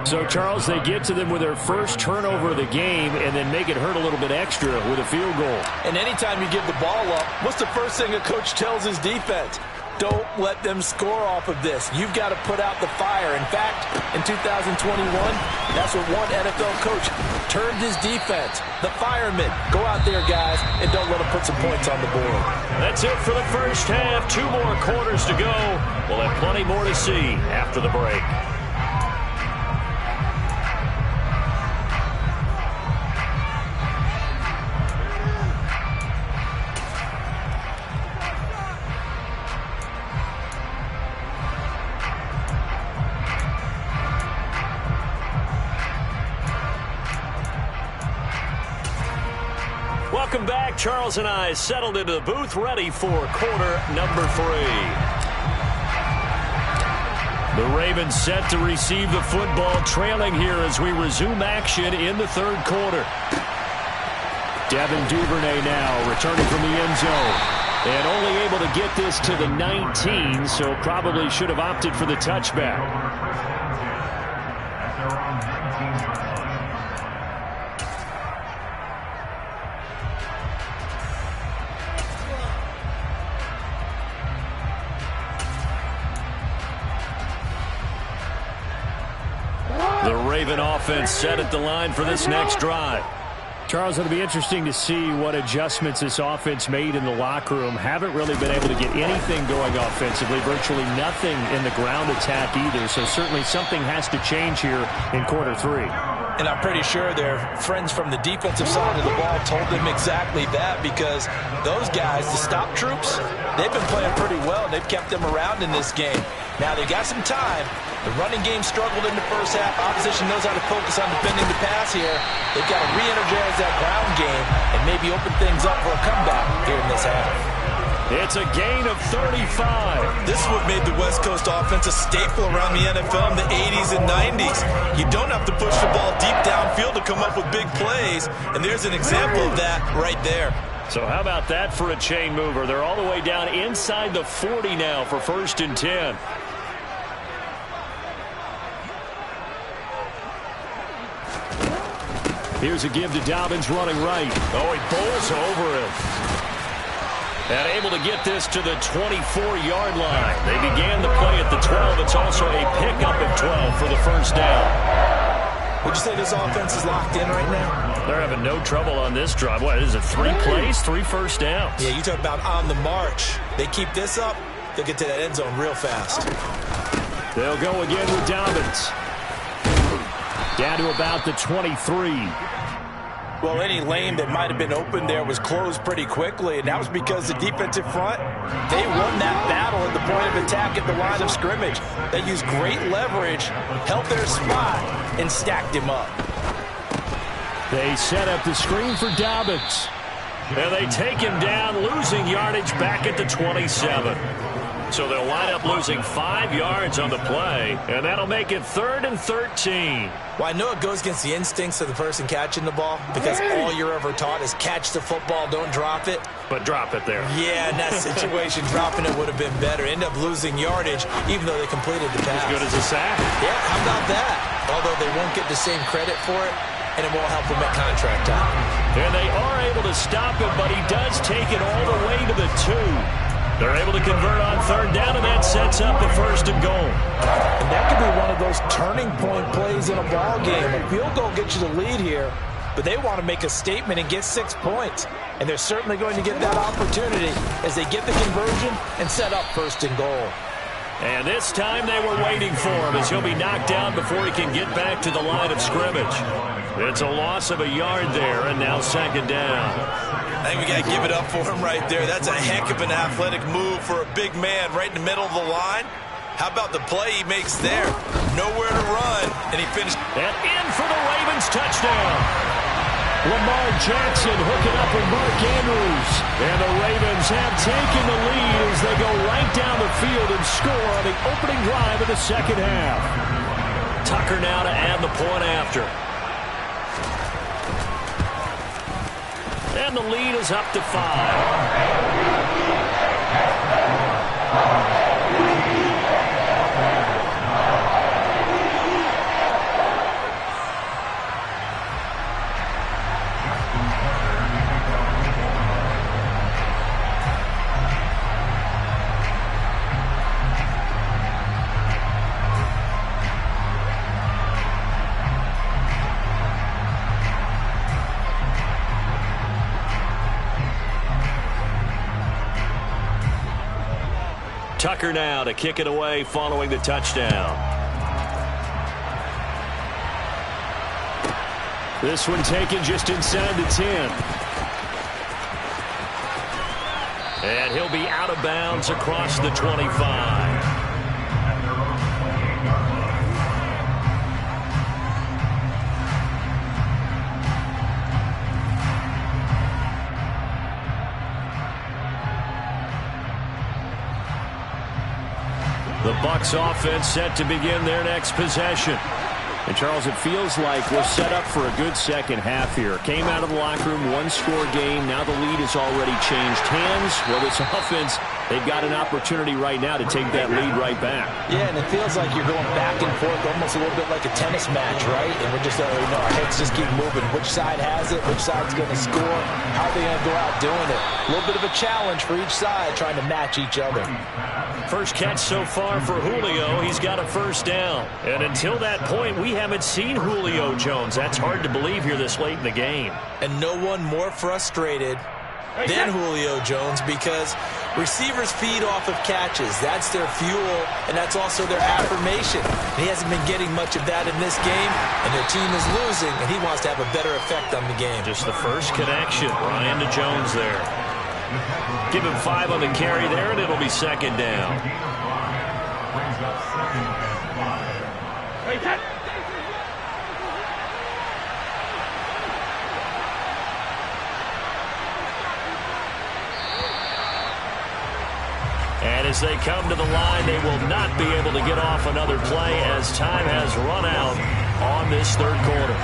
Speaker 5: So, Charles, they get to them with their first turnover of the game and then make it hurt a little bit extra with a field goal.
Speaker 3: And anytime you give the ball up, what's the first thing a coach tells his defense? Don't let them score off of this. You've got to put out the fire. In fact, in 2021, that's what one NFL coach termed his defense. The firemen. Go out there, guys, and don't let them put some points on the board.
Speaker 2: That's it for the first half. 2 more quarters to go. We'll have plenty more to see after the break. Welcome back. Charles and I settled into the booth, ready for quarter number 3.
Speaker 5: The Ravens set to receive the football, trailing here as we resume action in the third quarter. Devin Duvernay now returning from the end zone. And only able to get this to the 19, so probably should have opted for the touchback.
Speaker 9: At their own 19-yard line.
Speaker 5: The Raven offense set at the line for this next drive.
Speaker 2: Charles, it'll be interesting to see what adjustments this offense made in the locker room. Haven't really been able to get anything going offensively, virtually nothing in the ground attack either, so certainly something has to change here in quarter three.
Speaker 3: And I'm pretty sure their friends from the defensive side of the ball told them exactly that, because those guys, the stop troops, they've been playing pretty well. They've kept them around in this game. Now they got some time. The running game struggled in the first half. Opposition knows how to focus on defending the pass here. They've got to re-energize that ground game and maybe open things up for a comeback here in this half.
Speaker 5: It's a gain of 35.
Speaker 6: This is what made the West Coast offense a staple around the NFL in the 80s and 90s. You don't have to push the ball deep downfield to come up with big plays, and there's an example of that right there.
Speaker 5: So how about that for a chain mover? They're all the way down inside the 40 now for 1st and 10.
Speaker 2: Here's a give to Dobbins running right.
Speaker 5: Oh, he bowls over it. And able to get this to the 24-yard line. They began the play at the 12. It's also a pickup of 12 for the first down.
Speaker 3: Would you say this offense is locked in right now?
Speaker 5: They're having no trouble on this drive. What is it, 3 plays, 3 first downs?
Speaker 3: Yeah, you talk about on the march. They keep this up, they'll get to that end zone real fast.
Speaker 2: They'll go again with Dobbins. Down to about the 23.
Speaker 3: Well, any lane that might have been open there was closed pretty quickly, and that was because the defensive front, they won that battle at the point of attack at the line of scrimmage. They used great leverage, held their spot, and stacked him up.
Speaker 2: They set up the screen for Dobbins.
Speaker 5: And they take him down, losing yardage back at the 27. So they'll wind up losing 5 yards on the play, and that'll make it 3rd and 13.
Speaker 3: Well, I know it goes against the instincts of the person catching the ball, because all you're ever taught is catch the football, don't drop it.
Speaker 5: But drop it there.
Speaker 3: Yeah, in that situation, dropping it would have been better. End up losing yardage, even though they completed the pass.
Speaker 5: As good as a sack.
Speaker 3: Yeah, how about that? Although they won't get the same credit for it, and it won't help them at contract time.
Speaker 5: And they are able to stop it, but he does take it all the way to the 2. They're able to convert on 3rd down, and that sets up the 1st and goal.
Speaker 3: And that could be one of those turning point plays in a ball game. A field goal gets you the lead here, but they want to make a statement and get 6 points. And they're certainly going to get that opportunity as they get the conversion and set up 1st and goal.
Speaker 5: And this time they were waiting for him as he'll be knocked down before he can get back to the line of scrimmage. It's a loss of a yard there, and now 2nd down.
Speaker 6: I think we got to give it up for him right there. That's a heck of an athletic move for a big man right in the middle of the line. How about the play he makes there? Nowhere to run, and he finished.
Speaker 5: And in for the Ravens touchdown. Lamar Jackson hooking up with Mark Andrews. And the Ravens have taken the lead as they go right down the field and score on the opening drive of the 2nd half. Tucker now to add the point after. And the lead is up to 5. Tucker now to kick it away following the touchdown.
Speaker 2: This one taken just inside the 10.
Speaker 5: And he'll be out of bounds across the 25. The
Speaker 2: Bucs offense set to begin their next possession.
Speaker 5: And, Charles, it feels like we're set up for a good second half here. Came out of the locker room, one-score game. Now the lead has already changed hands. Well, this offense, they've got an opportunity right now to take that lead right back.
Speaker 3: Yeah, and it feels like you're going back and forth, almost a little bit like a tennis match, right? And we're just, our heads just keep moving. Which side has it? Which side's going to score? How are they going to go out doing it? A little bit of a challenge for each side, trying to match each other.
Speaker 2: First catch so far for Julio. He's got a first down. And until that point, we haven't seen Julio Jones. That's hard to believe here this late in the game.
Speaker 3: And no one more frustrated than Julio Jones, because receivers feed off of catches. That's their fuel, and that's also their affirmation. He hasn't been getting much of that in this game, and their team is losing, and he wants to have a better effect on the game.
Speaker 2: Just the first connection. Ryan to Jones there. Give him 5 on the carry there, and it'll be second down. And as they come to the line, they will not be able to get off another play as time has run out on this third quarter.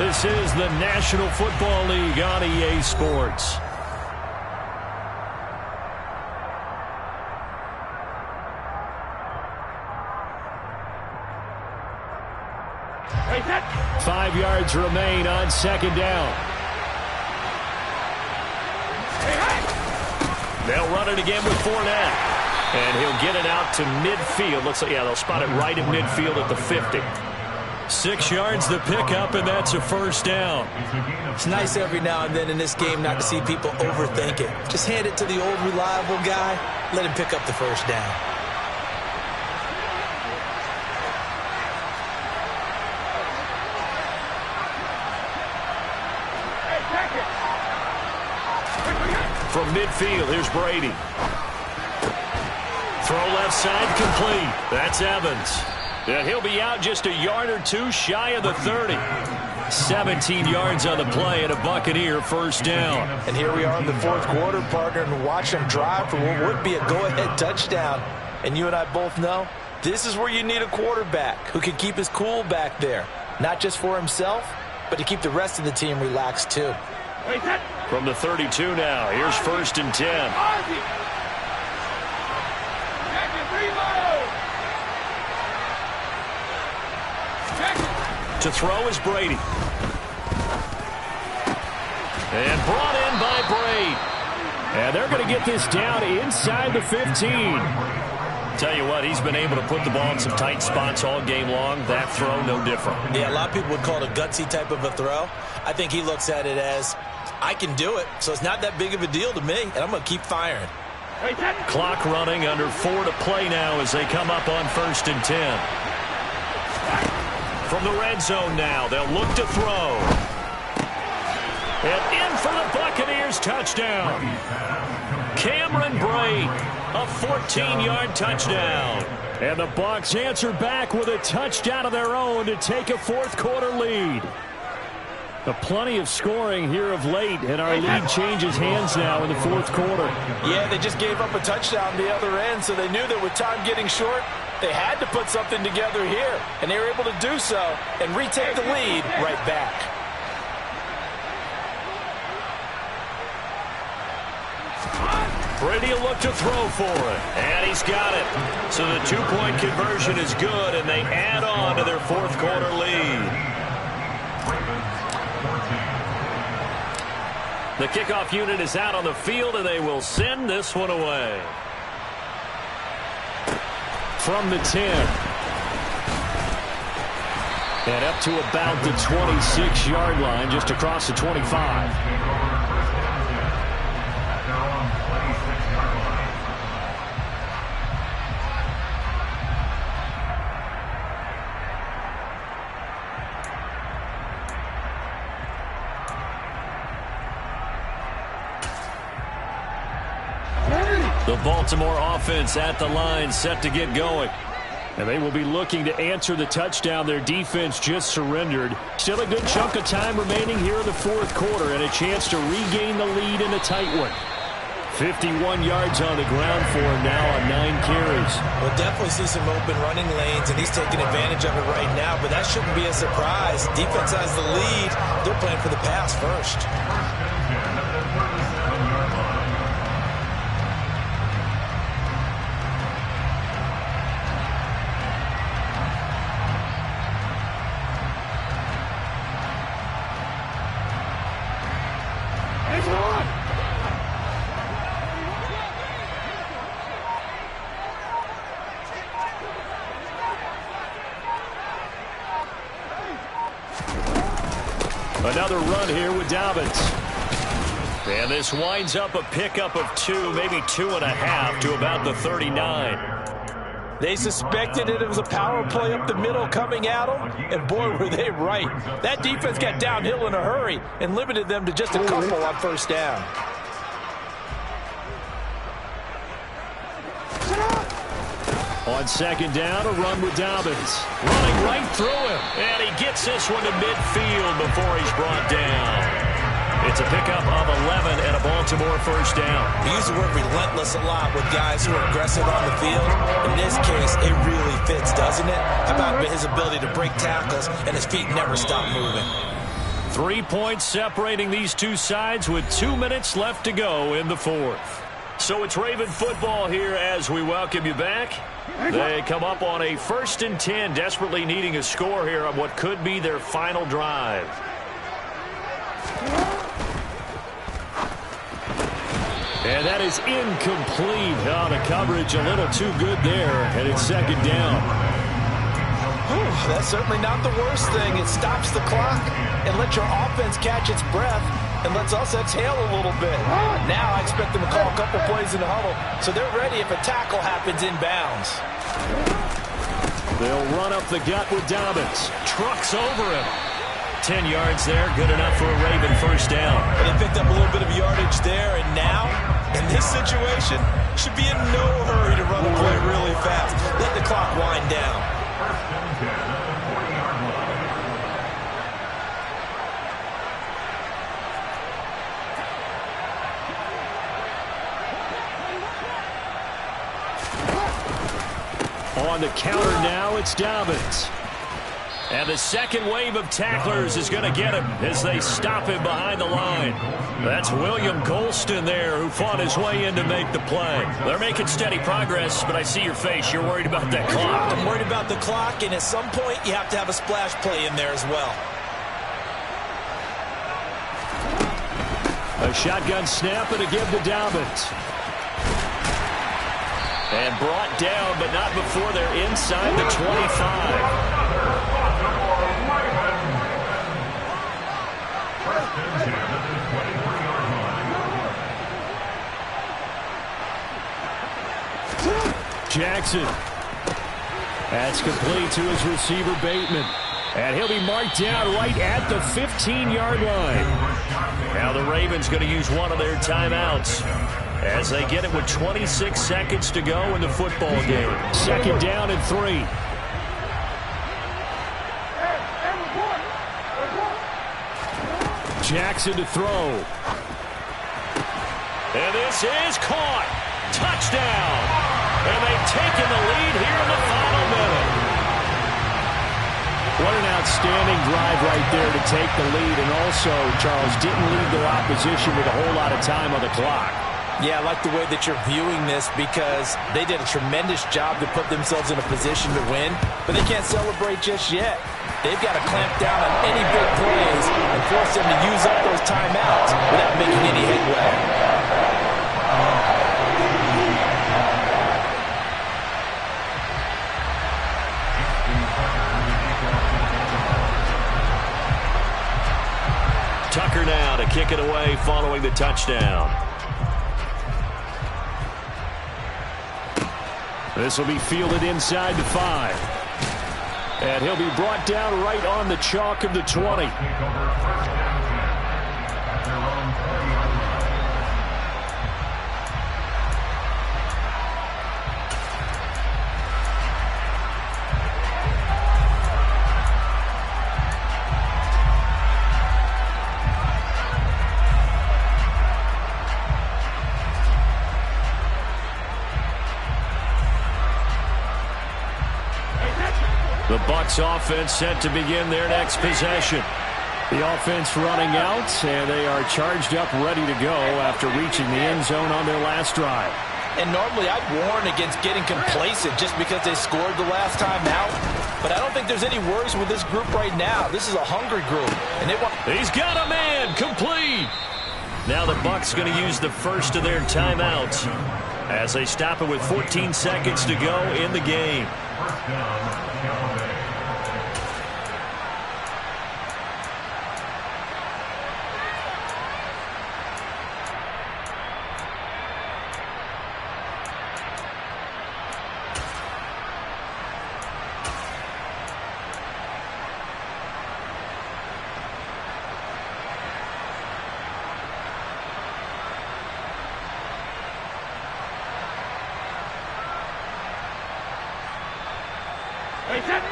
Speaker 2: This is the National Football League on EA Sports.
Speaker 5: That 5 yards remain on second down.
Speaker 2: They'll run it again with Fournette. And he'll get it out to midfield. Looks like, yeah, they'll spot it right at midfield at the 50. 6 yards the pickup, and that's a first down.
Speaker 3: It's nice every now and then in this game not to see people overthink it. Just hand it to the old reliable guy. Let him pick up the first down.
Speaker 2: From midfield, here's Brady. Throw left side complete. That's Evans. And he'll be out just a yard or two shy of the 30. 17 yards on the play and a Buccaneer first down.
Speaker 3: And here we are in the fourth quarter, partner, and watch them drive for what would be a go-ahead touchdown. And you and I both know this is where you need a quarterback who can keep his cool back there. Not just for himself, but to keep the rest of the team relaxed too.
Speaker 2: From the 32 now, here's first and 10. To throw is Brady. And brought in by Brady.
Speaker 5: And they're going to get this down inside the 15.
Speaker 2: Tell you what, he's been able to put the ball in some tight spots all game long. That throw, no different.
Speaker 3: Yeah, a lot of people would call it a gutsy type of a throw. I think he looks at it as, I can do it, so it's not that big of a deal to me, and I'm going to keep firing.
Speaker 2: Clock running, under 4 to play now as they come up on first and 10. From the red zone now, they'll look to throw. And in for the Buccaneers, touchdown. Cameron Brate, a 14-yard touchdown.
Speaker 5: And the Bucs answer back with a touchdown of their own to take a fourth quarter lead. Plenty of scoring here of late, and our lead changes hands now in the fourth quarter.
Speaker 3: Yeah, they just gave up a touchdown the other end, so they knew that with time getting short, they had to put something together here, and they were able to do so and retake the lead right back.
Speaker 2: Brady will look to throw for it, and he's got it. So the two-point conversion is good, and they add on to their fourth quarter lead. The kickoff unit is out on the field, and they will send this one away.
Speaker 5: From the 10. And up to about the 26-yard line, just across the 25.
Speaker 2: The Baltimore offense at the line, set to get going.
Speaker 5: And they will be looking to answer the touchdown their defense just surrendered. Still a good chunk of time remaining here in the fourth quarter, and a chance to regain the lead in a tight one. 51 yards on the ground for him now on 9 carries.
Speaker 3: We'll definitely see some open running lanes, and he's taking advantage of it right now, but that shouldn't be a surprise. Defense has the lead. They're playing for the pass first.
Speaker 5: Another run here with Dobbins. And this winds up a pickup of 2, maybe 2.5 to about the 39.
Speaker 3: They suspected it was a power play up the middle coming at them, and boy, were they right. That defense got downhill in a hurry and limited them to just a couple on first down.
Speaker 5: On second down, a run with Dobbins. Running right through him. And he gets this one to midfield before he's brought down. It's a pickup of 11 and a Baltimore first down.
Speaker 3: We use the word relentless a lot with guys who are aggressive on the field. In this case, it really fits, doesn't it? How about his ability to break tackles and his feet never stop moving?
Speaker 5: 3 points separating these two sides with 2 minutes left to go in the fourth. So it's Raven football here as we welcome you back. They come up on a 1st and 10, desperately needing a score here on what could be their final drive. And that is incomplete. Oh, the coverage a little too good there, and it's second down.
Speaker 3: That's certainly not the worst thing. It stops the clock and lets your offense catch its breath and lets us exhale a little bit. Now I expect them to call a couple plays in the huddle, so they're ready if a tackle happens inbounds.
Speaker 5: They'll run up the gut with Dobbins. Trucks over him. 10 yards there, good enough for a Raven first down.
Speaker 3: And they picked up a little bit of yardage there, and now, in this situation, should be in no hurry to run the play really fast. Let the clock wind down.
Speaker 5: On the counter now, it's Dobbins. And the second wave of tacklers is going to get him as they stop him behind the line. That's William Golston there who fought his way in to make the play. They're making steady progress, but I see your face. You're worried about that clock.
Speaker 3: I'm worried about the clock, and at some point you have to have a splash play in there as well.
Speaker 5: A shotgun snap and a give to Dobbins. And brought down, but not before they're inside the 25. Jackson. That's complete to his receiver, Bateman. And he'll be marked down right at the 15-yard line. Now the Ravens going to use one of their timeouts as they get it with 26 seconds to go in the football game. Second down and 3. Jackson to throw. And this is caught. Touchdown. And they've taken the lead here in the final minute. What an outstanding drive right there to take the lead. And also, Charles, didn't leave their opposition with a whole lot of time on the clock.
Speaker 3: Yeah, I like the way that you're viewing this because they did a tremendous job to put themselves in a position to win, but they can't celebrate just yet. They've got to clamp down on any big plays and force them to use up those timeouts without making any headway.
Speaker 5: Tucker now to kick it away following the touchdown. This will be fielded inside the 5. And he'll be brought down right on the chalk of the 20.
Speaker 2: Bucs offense set to begin their next possession.
Speaker 5: The offense running out, and they are charged up, ready to go after reaching the end zone on their last drive.
Speaker 3: And normally I'd warn against getting complacent just because they scored the last time out. But I don't think there's any worries with this group right now. This is a hungry group. And
Speaker 2: he's got a man, complete. Now the Bucs going to use the first of their timeouts as they stop it with 14 seconds to go in the game.
Speaker 9: First down, Tampa Bay.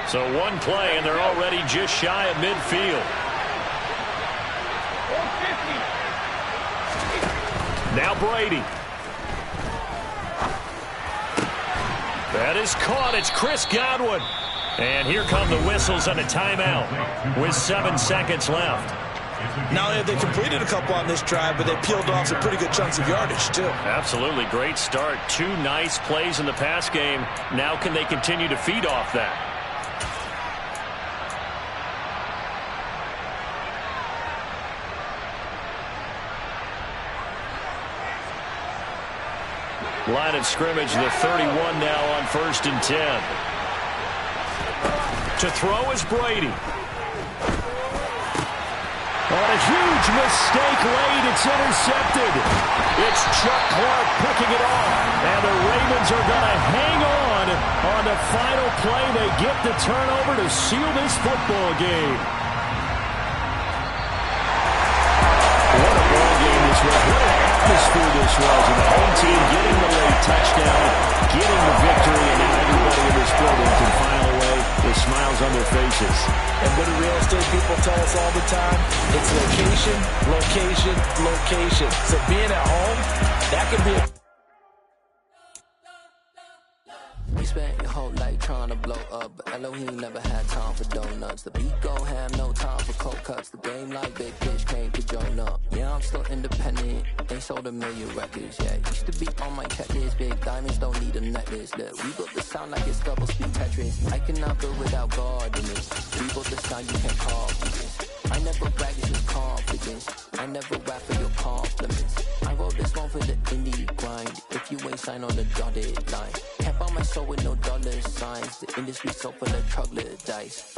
Speaker 2: So one play, and they're already just shy of midfield. Now Brady. That is caught. It's Chris Godwin. And here come the whistles and a timeout with 7 seconds left.
Speaker 3: Not only have they completed a couple on this drive, but they peeled off some pretty good chunks of yardage, too.
Speaker 2: Absolutely. Great start. 2 nice plays in the pass game. Now can they continue to feed off that? Line of scrimmage, the 31 now on 1st and 10. To throw is Brady.
Speaker 5: On a huge mistake late, it's intercepted.
Speaker 2: It's Chuck Clark picking it off.
Speaker 5: And the Ravens are going to hang on the final play. They get the turnover to seal this football game.
Speaker 2: What a ball game this was. What an atmosphere this was. And the home team getting the late touchdown, getting the victory, and now everybody in this building can file away with smiles on their faces.
Speaker 3: And what do real estate people tell us all the time? It's location, location, location. So being at home, that can be
Speaker 10: You spent your whole life trying to blow up, but Elohim never had time for donuts. The beat go ham, no time for cold cuts. The game like Big Fish came to join up. Yeah, I'm still independent, ain't sold a million records yet. Used to be on my checklist, big diamonds don't need a necklace. Look, we built the sound like it's double speed Tetris. I cannot build without God in it. We built the sound you can't copy this. I never brag, it's just confidence. I never rap for your compliments. I wrote this one for the indie grind. If you ain't signed on the dotted line, can't buy my soul with no dollar signs. The industry so full of troglodytes.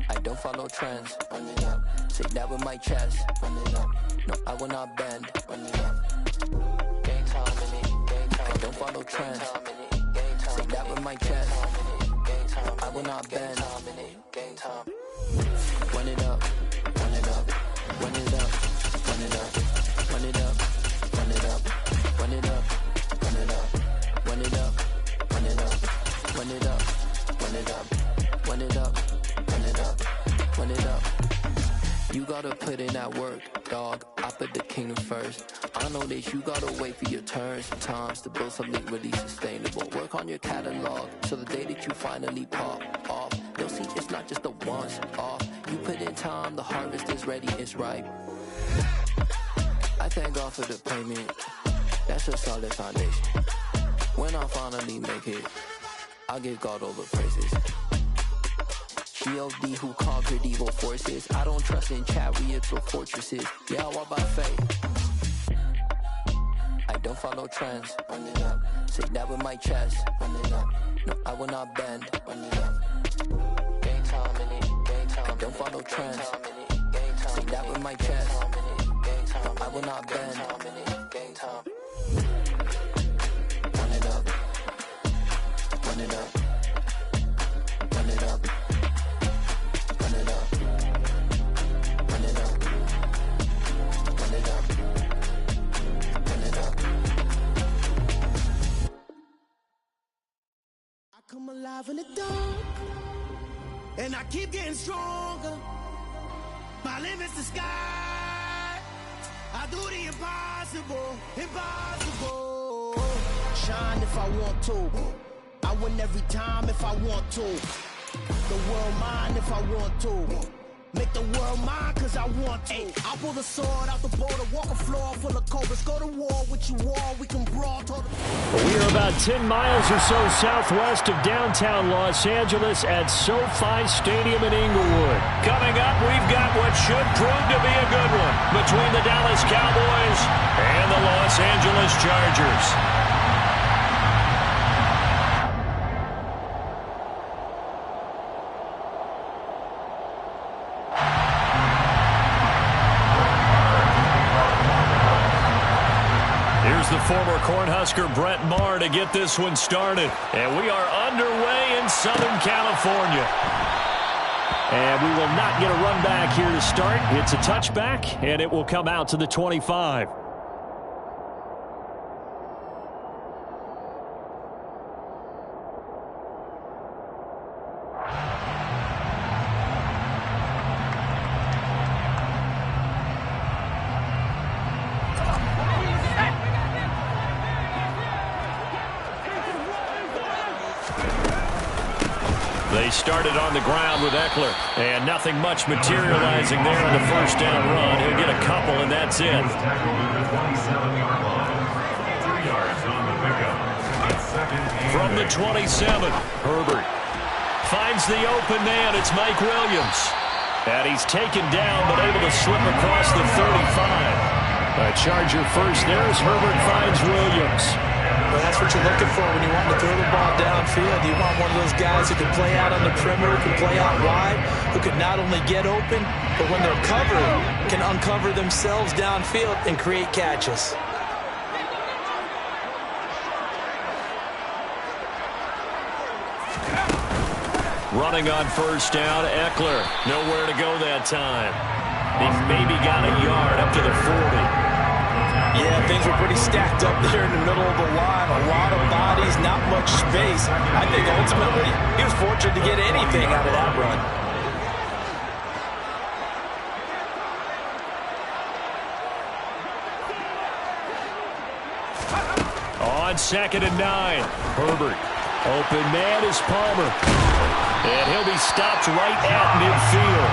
Speaker 10: I don't follow trends. Run it up. Say that with my chest. Run it up. No, I will not bend. Run it up. Game time in it. Game time. I don't follow trends. Say that with my chest. I will not bend. Game time. Run it up. Run it up. Run it up. Run it up. Run it up. Run it up. Run it up. Run it up. Run it up. Run it up. Run it up. Run it up. Run it up. Run it up. Run it up. You gotta put in that work, dog. I put the kingdom first. I know that you gotta wait for your turn sometimes to build something really sustainable. Work on your catalog so the day that you finally pop off, you'll see it's not just a once off. You put in time, the harvest is ready, it's ripe. I thank God for the payment. That's a solid foundation. When I finally make it, I'll give God all the praises. G.O.D. who conquered evil forces. I don't trust in chariots or fortresses. Yeah, I walk by faith. I don't follow trends. Run it up. Say that with my chest. Run it up. No, I will not bend. Run it up. Game time in it. Game time. I don't follow trends. Say that with my chest. No, I will not bend. Game time. Run it up. Run it up. Run it up. Run it up. Run it up. Run it up. Run it up.
Speaker 11: I come alive in the dark, and I keep getting stronger. My limit's the sky. I do the impossible, impossible. Shine if I want to. I win every time if I want to. The world mine if I want to. Make the world mine cause I want to. I pull the sword out the border, walk a floor full of cobras. Go to war with you all, we can brawl.
Speaker 5: We are about 10 miles or so southwest of downtown Los Angeles at SoFi Stadium in Inglewood.
Speaker 2: Coming up, we've got what should prove to be a good one between the Dallas Cowboys and the Los Angeles Chargers. The former Cornhusker Brett Maher to get this one started. And we are underway in Southern California. And we will not get a run back here to start. It's a touchback, and it will come out to the 25. They started on the ground with Eckler, and nothing much materializing there on the first down run. He'll get a couple, and that's it. From the 27, Herbert finds the open man. It's Mike Williams. And he's taken down, but able to slip across the 35. A Charger first there as Herbert finds Williams.
Speaker 3: Well, that's what you're looking for when you want to throw the ball downfield. You want one of those guys who can play out on the perimeter, can play out wide, who can not only get open, but when they're covered, can uncover themselves downfield and create catches.
Speaker 2: Running on first down, Eckler. Nowhere to go that time. He maybe got a yard up to the 40.
Speaker 3: Yeah, things were pretty stacked up there in the middle of the line. A lot of bodies, not much space. I think ultimately he was fortunate to get anything out of that run.
Speaker 2: On 2nd and 9, Herbert. Open man is Palmer. And he'll be stopped right at midfield.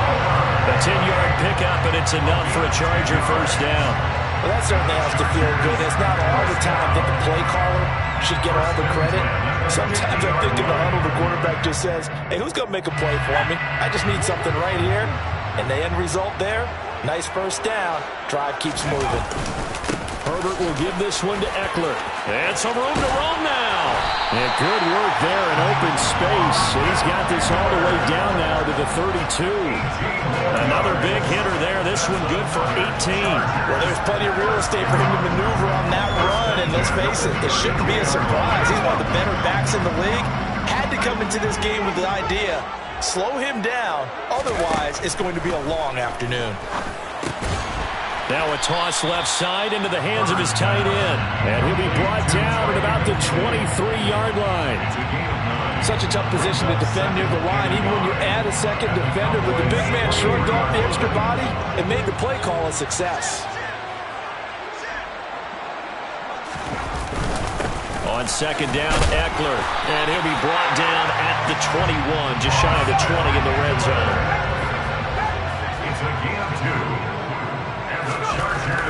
Speaker 2: A 10-yard pickup, and it's enough for a Charger first down.
Speaker 3: Well, that certainly has to feel good. It's not all the time that the play caller should get all the credit. Sometimes I think in the huddle, the quarterback just says, hey, who's going to make a play for me? I just need something right here. And the end result there, nice first down. Drive keeps moving.
Speaker 2: Herbert will give this one to Eckler. And some room to roam now. And good work there in open space. And he's got this all the way down now to the 32. Another big hitter there. This one good for 18.
Speaker 3: Well, there's plenty of real estate for him to maneuver on that run. And let's face it, it shouldn't be a surprise. He's one of the better backs in the league. Had to come into this game with the idea, slow him down. Otherwise, it's going to be a long afternoon.
Speaker 2: Now a toss left side into the hands of his tight end. And he'll be brought down at about the 23-yard line.
Speaker 3: Such a tough position to defend near the line. Even when you add a second defender, but the big man shortened off the extra body and made the play call a success.
Speaker 2: On 2nd down, Eckler. And he'll be brought down at the 21, just shy of the 20 in the red zone.
Speaker 9: It's a gain of 2.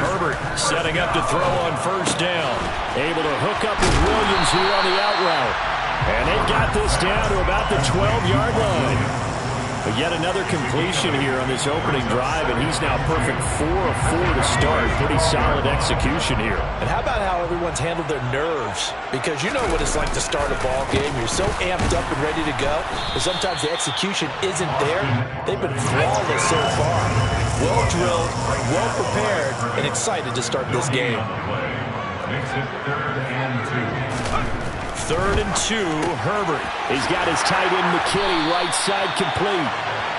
Speaker 2: Herbert setting up to throw on first down. Able to hook up with Williams here on the out route. And they've got this down to about the 12-yard line. But yet another completion here on this opening drive, and he's now perfect 4 of 4 to start. Pretty solid execution here.
Speaker 3: And how about how everyone's handled their nerves? Because you know what it's like to start a ball game. You're so amped up and ready to go, but sometimes the execution isn't there. They've been flawless so far. Well drilled, well prepared, and excited to start this game.
Speaker 9: Makes it 3rd and 2.
Speaker 2: 3rd and 2, Herbert.
Speaker 5: He's got his tight end McKinney right side complete.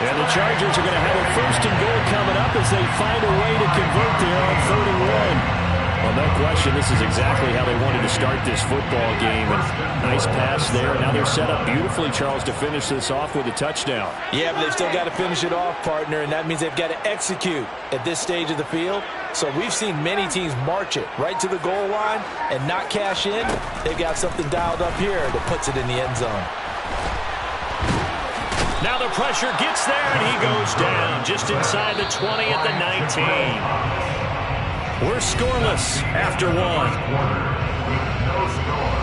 Speaker 2: And the Chargers are going to have a 1st and goal coming up as they find a way to convert there on 3rd and 1. Well, no question, this is exactly how they wanted to start this football game. And nice pass there. Now they're set up beautifully, Charles, to finish this off with a touchdown.
Speaker 3: Yeah, but they've still got to finish it off, partner, and that means they've got to execute at this stage of the field. So we've seen many teams march it right to the goal line and not cash in. They've got something dialed up here that puts it in the end zone.
Speaker 2: Now the pressure gets there, and he goes down just inside the 20 at the 19. We're scoreless after one.
Speaker 9: No score.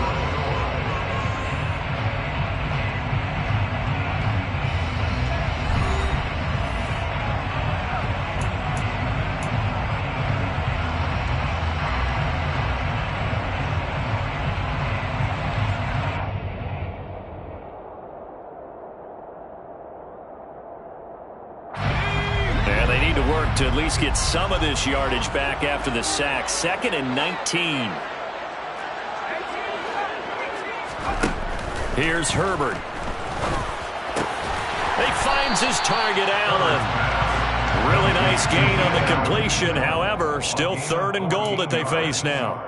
Speaker 2: To at least get some of this yardage back after the sack. 2nd and 19. Here's Herbert. He finds his target, Allen. Really nice gain on the completion. However, still 3rd and goal that they face now.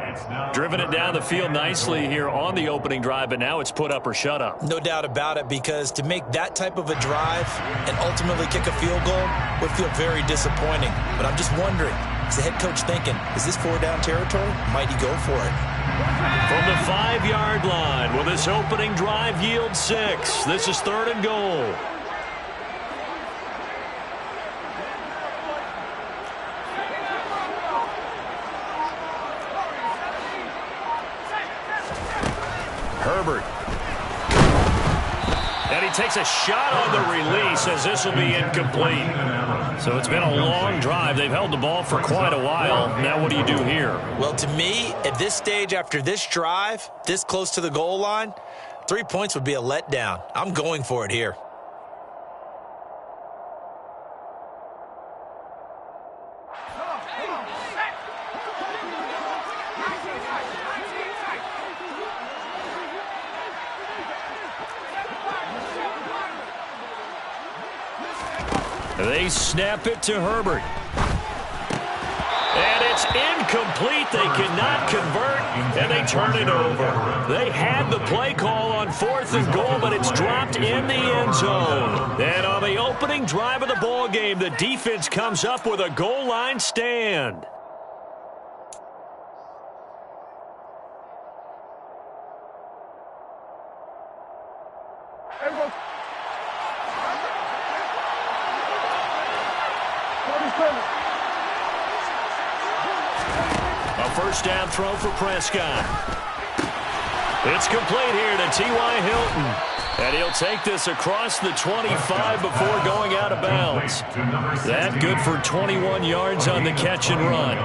Speaker 2: Driven it down the field nicely here on the opening drive, but now it's put up or shut up.
Speaker 3: No doubt about it, because to make that type of a drive and ultimately kick a field goal would feel very disappointing. But I'm just wondering, is the head coach thinking, is this 4-down territory? Might he go for it?
Speaker 2: From the 5-yard line, will this opening drive yield 6? This is 3rd and goal. Herbert. And he takes a shot on the release as this will be incomplete. So it's been a long drive. They've held the ball for quite a while. Now what do you do here?
Speaker 3: Well, to me, at this stage after this drive, this close to the goal line, 3 points would be a letdown. I'm going for it here.
Speaker 2: They snap it to Herbert. And it's incomplete. They cannot convert, and they turn it over. They had the play call on 4th and goal, but it's dropped in the end zone. And on the opening drive of the ball game, the defense comes up with a goal line stand. A first down throw for Prescott. It's complete here to T.Y. Hilton. And he'll take this across the 25 before going out of bounds. That good for 21 yards on the catch and run.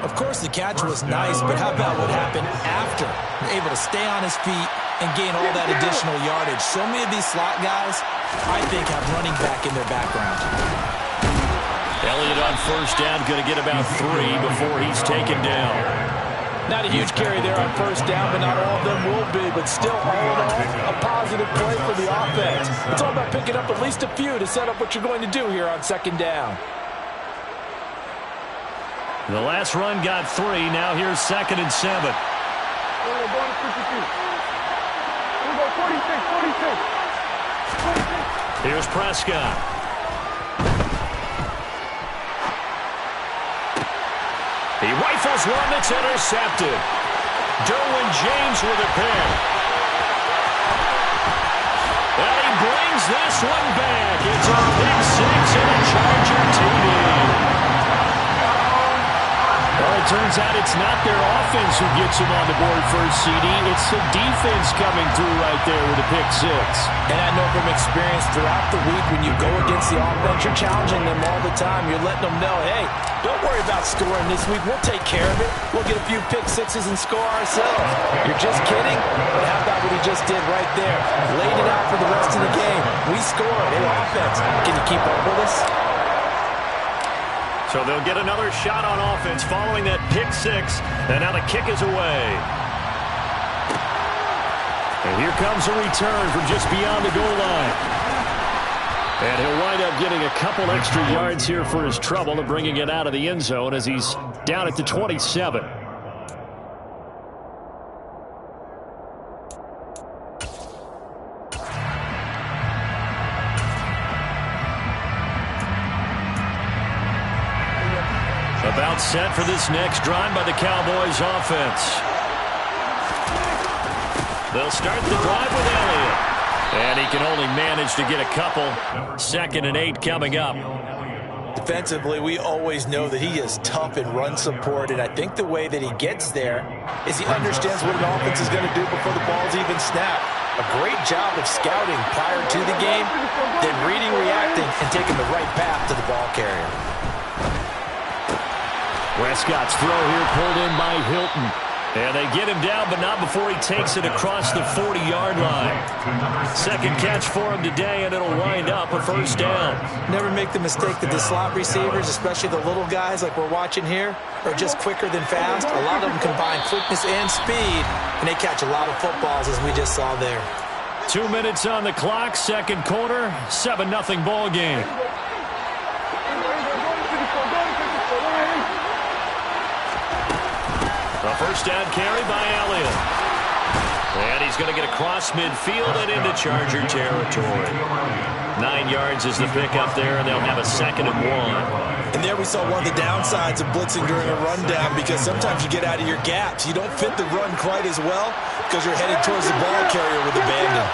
Speaker 3: Of course, the catch was nice, but how about what happened after? Able to stay on his feet and gain all that additional yardage. So many of these slot guys, I think, have running back in their background.
Speaker 2: Elliott on first down, going to get about 3 before he's taken down.
Speaker 3: Not a huge carry there on first down, but not all of them will be. But still, all in all, a positive play for the offense. It's all about picking up at least a few to set up what you're going to do here on 2nd down.
Speaker 2: The last run got 3. Now here's 2nd and 7. Here's Prescott. He rifles one that's intercepted. Derwin James with a pick. And he brings this one back. It's a pick 6 and a Charger TD. Well, it turns out it's not their offense who gets them on the board first, CD. It's the defense coming through right there with a pick 6.
Speaker 3: And I know from experience throughout the week, when you go against the offense, you're challenging them all the time. You're letting them know, hey, don't worry about scoring this week. We'll take care of it. We'll get a few pick 6s and score ourselves. You're just kidding? But how about what he just did right there? Laid it out for the rest of the game. We scored. Hey, offense, can you keep up with us?
Speaker 2: So they'll get another shot on offense following that pick 6. And now the kick is away. And here comes a return from just beyond the goal line. And he'll wind up getting a couple extra yards here for his trouble and bringing it out of the end zone as he's down at the 27. About set for this next drive by the Cowboys offense. They'll start the drive with Elliott. And he can only manage to get a couple. 2nd and 8 coming up.
Speaker 3: Defensively, we always know that he is tough in run support, and I think the way that he gets there is he understands what an offense is going to do before the ball's even snapped. A great job of scouting prior to the game, then reading, reacting, and taking the right path to the ball carrier.
Speaker 2: Prescott's throw here pulled in by Hilton. And they get him down, but not before he takes it across the 40-yard line. 2nd catch for him today, and it'll wind up a 1st down.
Speaker 3: Never make the mistake that the slot receivers, especially the little guys like we're watching here, are just quicker than fast. A lot of them combine quickness and speed, and they catch a lot of footballs, as we just saw there.
Speaker 2: 2 minutes on the clock, 2nd quarter, 7-0 ball game. A 1st down carry by Elliott. And he's going to get across midfield and into Charger territory. 9 yards is the pickup there, and they'll have a 2nd and 1.
Speaker 3: And there we saw one of the downsides of blitzing during a rundown, because sometimes you get out of your gaps. You don't fit the run quite as well because you're headed towards the ball carrier with abandon.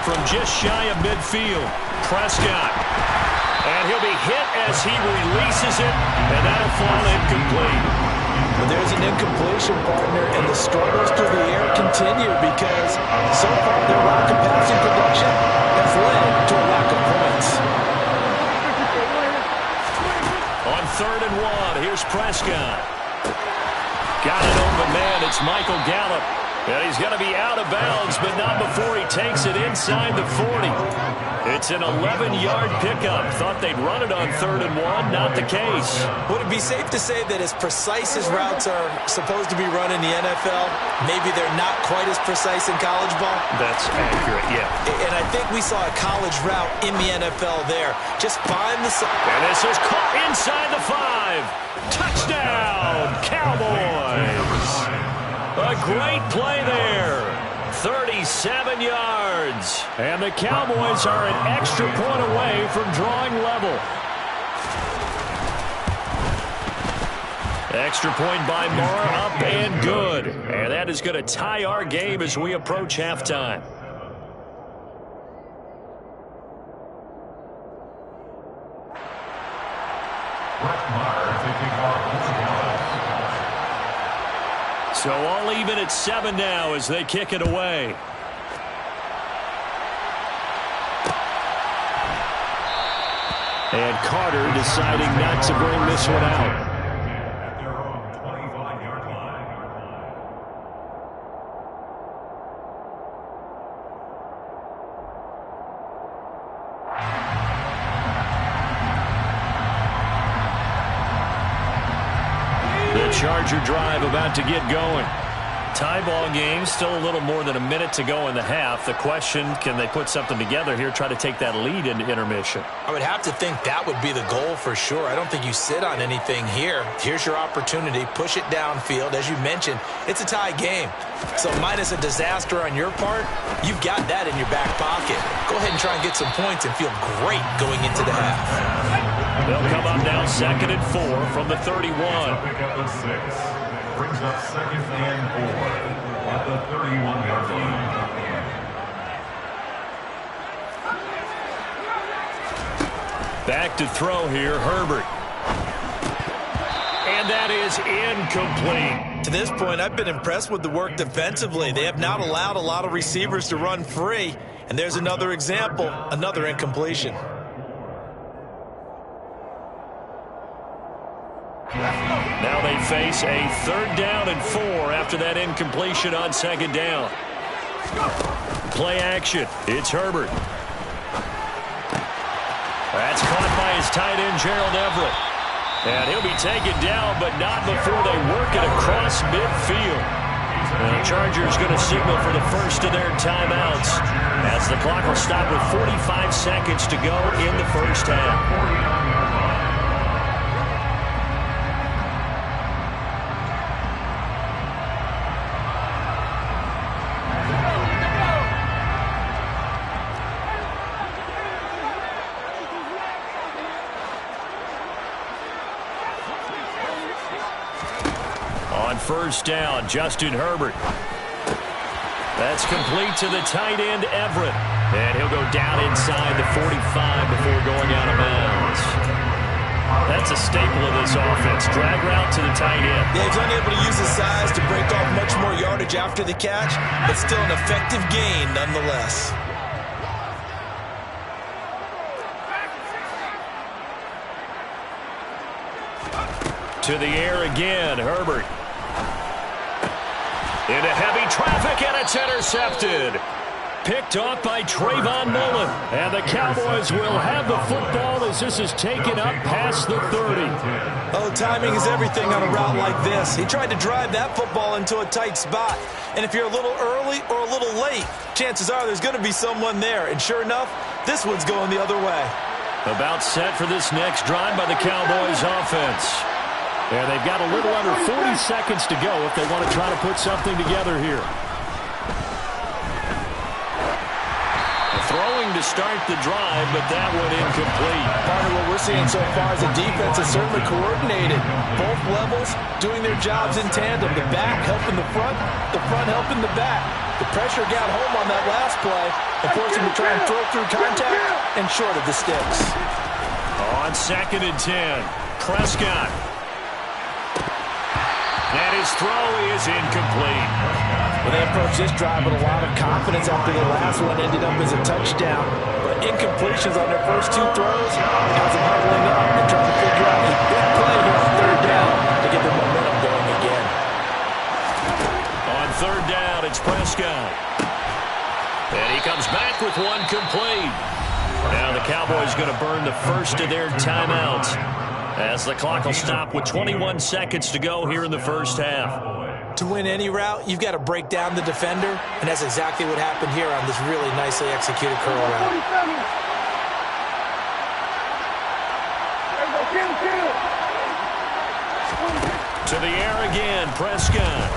Speaker 2: From just shy of midfield, Prescott. And he'll be hit as he releases it, and that'll fall incomplete.
Speaker 3: But there's an incompletion, partner, and the struggles through the air continue because so far their lack of passing production has led to a lack of points.
Speaker 2: On 3rd and 1, here's Prescott. Got it over man. It's Michael Gallup. And he's going to be out of bounds, but not before he takes it inside the 40. It's an 11-yard pickup. Thought they'd run it on 3rd and 1. Not the case.
Speaker 3: Would it be safe to say that as precise as routes are supposed to be run in the NFL, maybe they're not quite as precise in college ball?
Speaker 2: That's accurate, yeah.
Speaker 3: And I think we saw a college route in the NFL there. Just find the...
Speaker 2: And this is caught inside the 5. Touchdown, Cowboys. A great play there. 37 yards. And the Cowboys are an extra point away from drawing level. Extra point by Moore, up and good. And that is going to tie our game as we approach halftime. So all even at 7 now as they kick it away. And Carter deciding not to bring this one out.
Speaker 9: At their own 25-yard line.
Speaker 2: The Charger drive about to get going. Tie ball game, still a little more than a minute to go in the half. The question, can they put something together here, try to take that lead into intermission?
Speaker 3: I would have to think that would be the goal for sure. I don't think you sit on anything here. Here's your opportunity. Push it downfield. As you mentioned, it's a tie game. So minus a disaster on your part, you've got that in your back pocket. Go ahead and try and get some points and feel great going into the half.
Speaker 2: They'll come up now 2nd and 4 from the 31.
Speaker 9: Pickup of 6. Brings up 2nd and 4 at the 31-yard line.
Speaker 2: Back to throw here, Herbert. And that is incomplete.
Speaker 6: To this point, I've been impressed with the work defensively. They have not allowed a lot of receivers to run free. And there's another example, another incompletion.
Speaker 2: Now they face a 3rd down and 4 after that incompletion on 2nd down. Play action. It's Herbert. That's caught by his tight end, Gerald Everett. And he'll be taken down, but not before they work it across midfield. And the Chargers going to signal for the first of their timeouts as the clock will stop with 45 seconds to go in the first half. On 1st down, Justin Herbert. That's complete to the tight end, Everett. And he'll go down inside the 45 before going out of bounds. That's a staple of this offense. Drag route to the tight end.
Speaker 6: Yeah, he's unable to use his size to break off much more yardage after the catch, but still an effective gain nonetheless.
Speaker 2: To the air again, Herbert. Into heavy traffic, and it's intercepted. Picked off by Trayvon Mullen. And the Cowboys will have the football as this is taken up past the 30.
Speaker 3: Oh, timing is everything on a route like this. He tried to drive that football into a tight spot. And if you're a little early or a little late, chances are there's going to be someone there. And sure enough, this one's going the other way.
Speaker 2: About set for this next drive by the Cowboys offense. And they've got a little under 40 seconds to go if they want to try to put something together here. Throwing to start the drive, but that one incomplete.
Speaker 3: Part of what we're seeing so far is the defense is certainly coordinated. Both levels doing their jobs in tandem. The back helping the front helping the back. The pressure got home on that last play and forced him to try and throw through contact and short of the sticks.
Speaker 2: On 2nd and 10, Prescott. And his throw is incomplete.
Speaker 3: Well, they approached this drive with a lot of confidence after the last one ended up as a touchdown. But incompletions on their first two throws has them huddling up and trying to figure out a big play here on 3rd down to get their momentum going again.
Speaker 2: On 3rd down, it's Prescott. And he comes back with one complete. Now the Cowboys going to burn the first of their timeouts as the clock will stop with 21 seconds to go here in the first half.
Speaker 3: To win any route, you've got to break down the defender, and that's exactly what happened here on this really nicely executed curl route.
Speaker 2: To the air again, Prescott.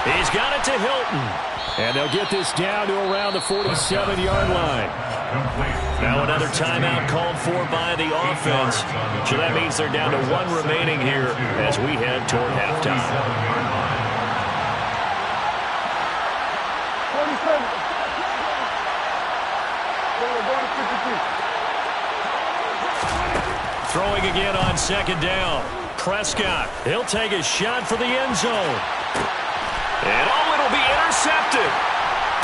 Speaker 2: He's got it to Hilton. And they'll get this down to around the 47-yard line. Now another timeout called for by the offense. So that means they're down to one remaining here as we head toward halftime. Throwing again on 2nd down. Prescott, he'll take a shot for the end zone. And it'll be intercepted.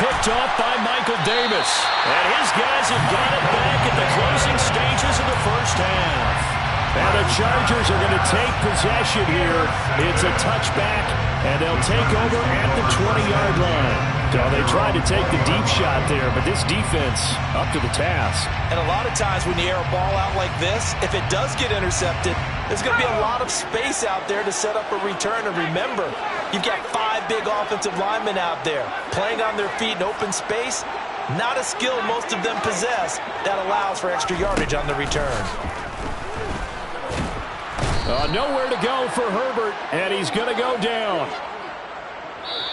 Speaker 2: Picked off by Michael Davis. And his guys have got it back at the closing stages of the first half. And the Chargers are going to take possession here. It's a touchback, and they'll take over at the 20-yard line. So they tried to take the deep shot there, but this defense up to the task.
Speaker 3: And a lot of times when you air a ball out like this, if it does get intercepted, there's going to be a lot of space out there to set up a return. And remember, you've got 5 big offensive linemen out there playing on their feet in open space. Not a skill most of them possess that allows for extra yardage on the return.
Speaker 2: Nowhere to go for Herbert, and he's going to go down.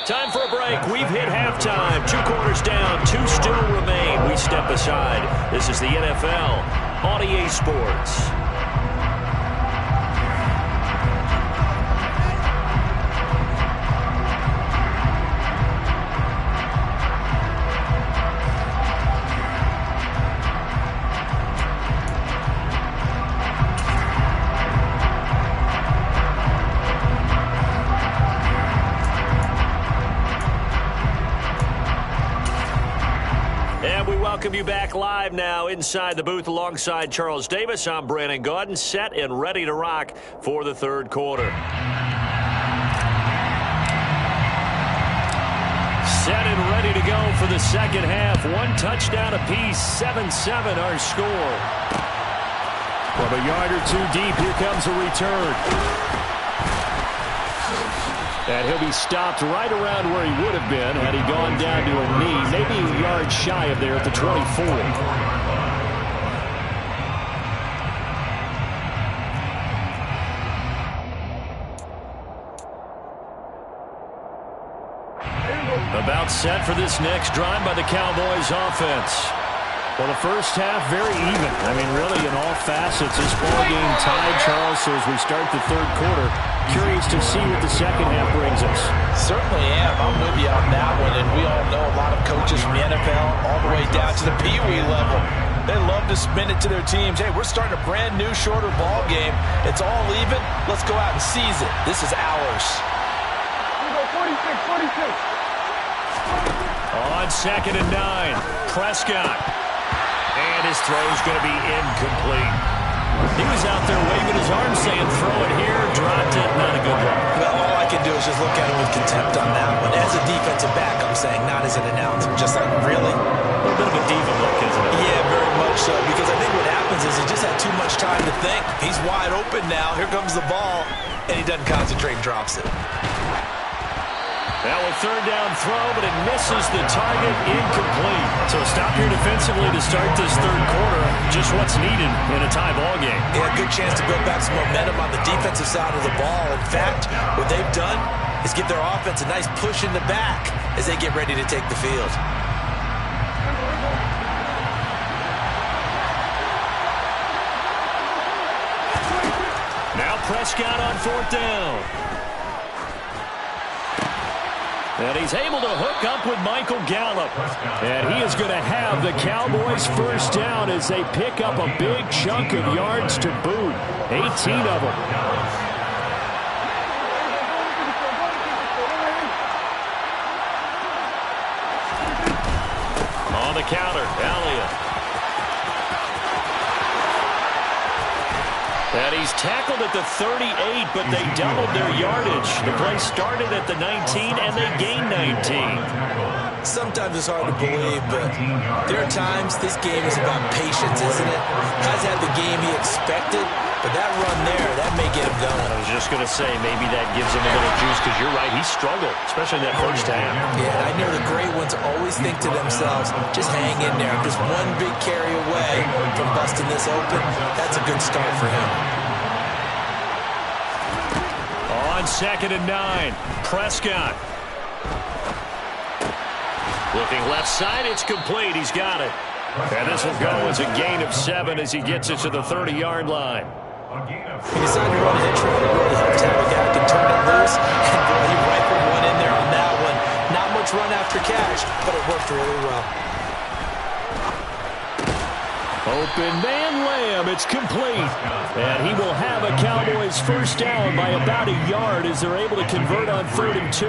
Speaker 2: Time for a break. We've hit halftime. 2 quarters down, 2 still remain. We step aside. This is the NFL on EA Sports. Welcome you back live now inside the booth alongside Charles Davis. I'm Brandon Gaudin, set and ready to rock for the 3rd quarter. Set and ready to go for the 2nd half. 1 touchdown apiece, 7-7 our score. From a yard or 2 deep, here comes a return. And he'll be stopped right around where he would have been had he gone down to a knee, maybe a yard shy of there at the 24. About set for this next drive by the Cowboys offense. Well, the first half very even. I mean, really in all facets, this ball game tied, Charles. So as we start the 3rd quarter,
Speaker 5: Curious to see what the second half brings us.
Speaker 3: Certainly am. I'm with you on that one. And we all know a lot of coaches from the NFL all the way down to the Pee Wee level. They love to spin it to their teams. Hey, we're starting a brand new, shorter ball game. It's all even. Let's go out and seize it. This is ours.
Speaker 12: 46.
Speaker 5: On 2nd and 9, Prescott. And his throw's going to be incomplete. He was out there waving his arms saying, throw it here, dropped it, not a good one.
Speaker 3: Well, all I can do is just look at him with contempt on that one. As a defensive back, I'm saying, not as an announcer. Just like, really?
Speaker 5: A little bit of a diva look, isn't it?
Speaker 3: Yeah, very much so. Because I think what happens is he just had too much time to think. He's wide open now. Here comes the ball. And he doesn't concentrate and drops it.
Speaker 5: Now a 3rd down throw, but it misses the target, incomplete. So stop here defensively to start this 3rd quarter. Just what's needed in a tie ball game.
Speaker 3: Yeah, good chance to build back some momentum on the defensive side of the ball. In fact, what they've done is give their offense a nice push in the back as they get ready to take the field.
Speaker 5: Now Prescott on 4th down. And he's able to hook up with Michael Gallup. And he is going to have the Cowboys first down as they pick up a big chunk of yards to boot. 18 of them. On the counter, Elliott. And he's tackled at the 38, but they doubled their yardage. The play started at the 19, and they gained 19.
Speaker 3: Sometimes it's hard to believe, but there are times this game is about patience, isn't it? Has had the game he expected, but that run there, that may get him going.
Speaker 5: I was just going to say, maybe that gives him a little juice, because you're right, he struggled, especially in that first half.
Speaker 3: Yeah, and I know the great ones always think to themselves, just hang in there. I'm just one big carry away from busting this open. That's a good start for him.
Speaker 5: On 2nd and 9, Prescott. Looking left side, it's complete. He's got it. And this will go as a gain of 7 as he gets it to the 30-yard line.
Speaker 3: When you decide to run a hitch run, it really helps to have a guy who can turn it loose. And boy, he rifled one in there on that one. Not much run after catch, but it worked really well.
Speaker 5: Open man Lamb, it's complete. And he will have a Cowboys first down by about a yard as they're able to convert on 3rd and 2.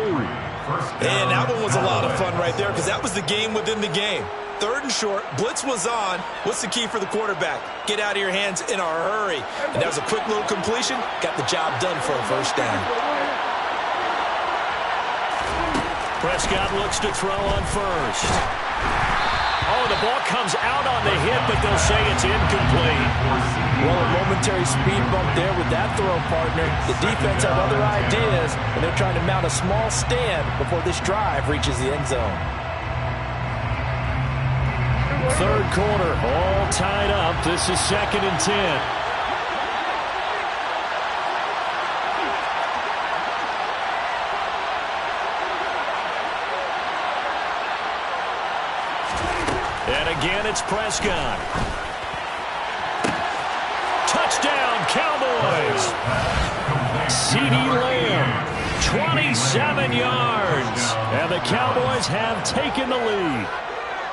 Speaker 3: And that one was a lot of fun right there because that was the game within the game. 3rd and short, blitz was on. What's the key for the quarterback? Get out of your hands in a hurry. And that was a quick little completion. Got the job done for a first down.
Speaker 5: Prescott looks to throw on 1st. Oh, the ball comes out on the hit, but they'll say it's incomplete.
Speaker 3: Well, a momentary speed bump there with that throw, partner. The defense have other ideas, and they're trying to mount a small stand before this drive reaches the end zone.
Speaker 5: 3rd quarter, all tied up. This is 2nd and 10. And again, it's Prescott. Touchdown, Cowboys. CeeDee Lamb, 27 yards. And the Cowboys have taken the lead.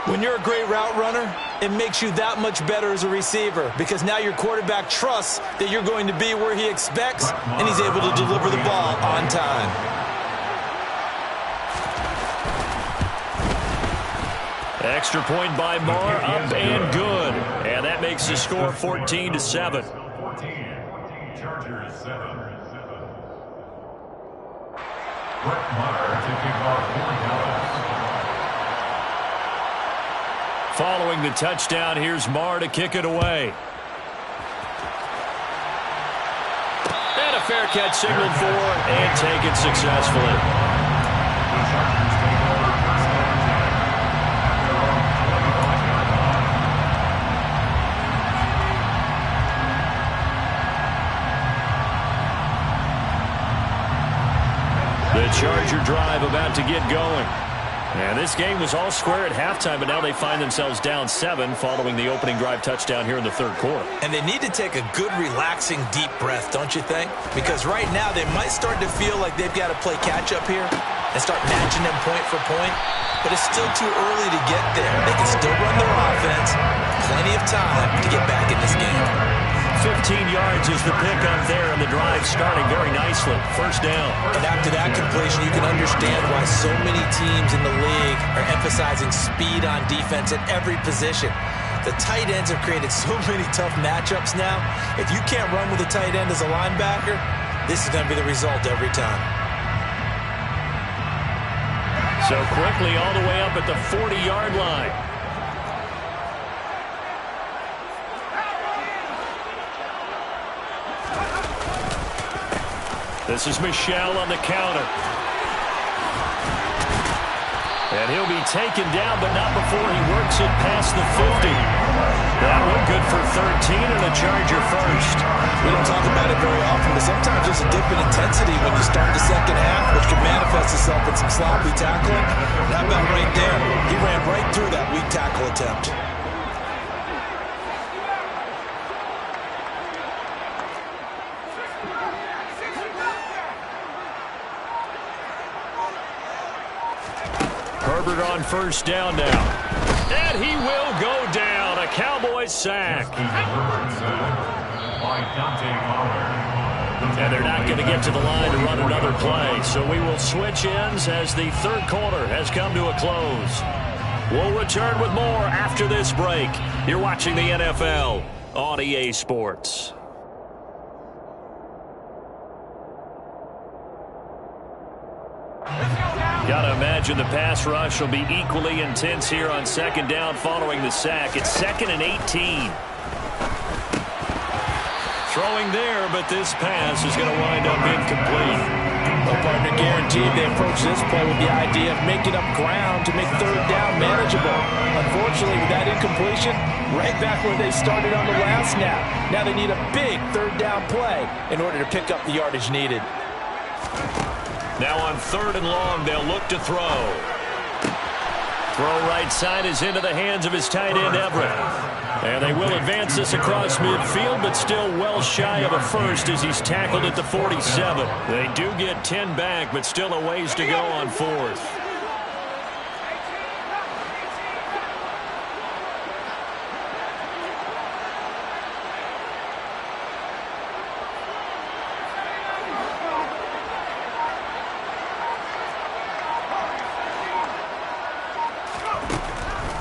Speaker 3: When you're a great route runner, it makes you that much better as a receiver because now your quarterback trusts that you're going to be where he expects, and he's able to deliver the ball on time.
Speaker 5: Extra point by Marr, up and good. And that makes the score 14-7.
Speaker 9: 14, Chargers 7. Brett Maher to kick off for Dallas.
Speaker 5: Following the touchdown, here's Marr to kick it away. And a fair catch signaled for and taken successfully. The Charger drive about to get going. And this game was all square at halftime, but now they find themselves down 7 following the opening drive touchdown here in the third quarter.
Speaker 6: And they need to take a good, relaxing, deep breath, don't you think? Because right now they might start to feel like they've got to play catch-up here and start matching them point for point. But it's still too early to get there. They can still run their offense. Plenty of time to get back in this game.
Speaker 5: 15 yards is the pickup there, and the drive starting very nicely. First down.
Speaker 6: And after that completion, you can understand why so many teams in the league are emphasizing speed on defense at every position. The tight ends have created so many tough matchups now. If you can't run with a tight end as a linebacker, this is going to be the result every time.
Speaker 5: So quickly all the way up at the 40-yard line. This is Michel on the counter. And he'll be taken down, but not before he works it past the 50. That one good for 13 and a Charger first.
Speaker 6: We don't talk about it very often, but sometimes there's a dip in intensity when you start the second half, which can manifest itself in some sloppy tackling. How about right there? He ran right through that weak tackle attempt.
Speaker 5: Herbert on first down now. And he will go down. A Cowboys sack. And they're not going to get to the line to run another play. So we will switch ends as the third quarter has come to a close. We'll return with more after this break. You're watching the NFL on EA Sports. Gotta imagine the pass rush will be equally intense here on second down following the sack. It's 2nd and 18. Throwing there, but this pass is going to wind up incomplete.
Speaker 3: Well, partner, guaranteed they approach this play with the idea of making up ground to make third down manageable. Unfortunately, with that incompletion, right back where they started on the last snap. Now they need a big third down play in order to pick up the yardage needed.
Speaker 5: Now on 3rd and long, they'll look to throw. Throw right side is into the hands of his tight end, Everett. And they will advance this across midfield, but still well shy of a first as he's tackled at the 47. They do get 10 back, but still a ways to go on 4th.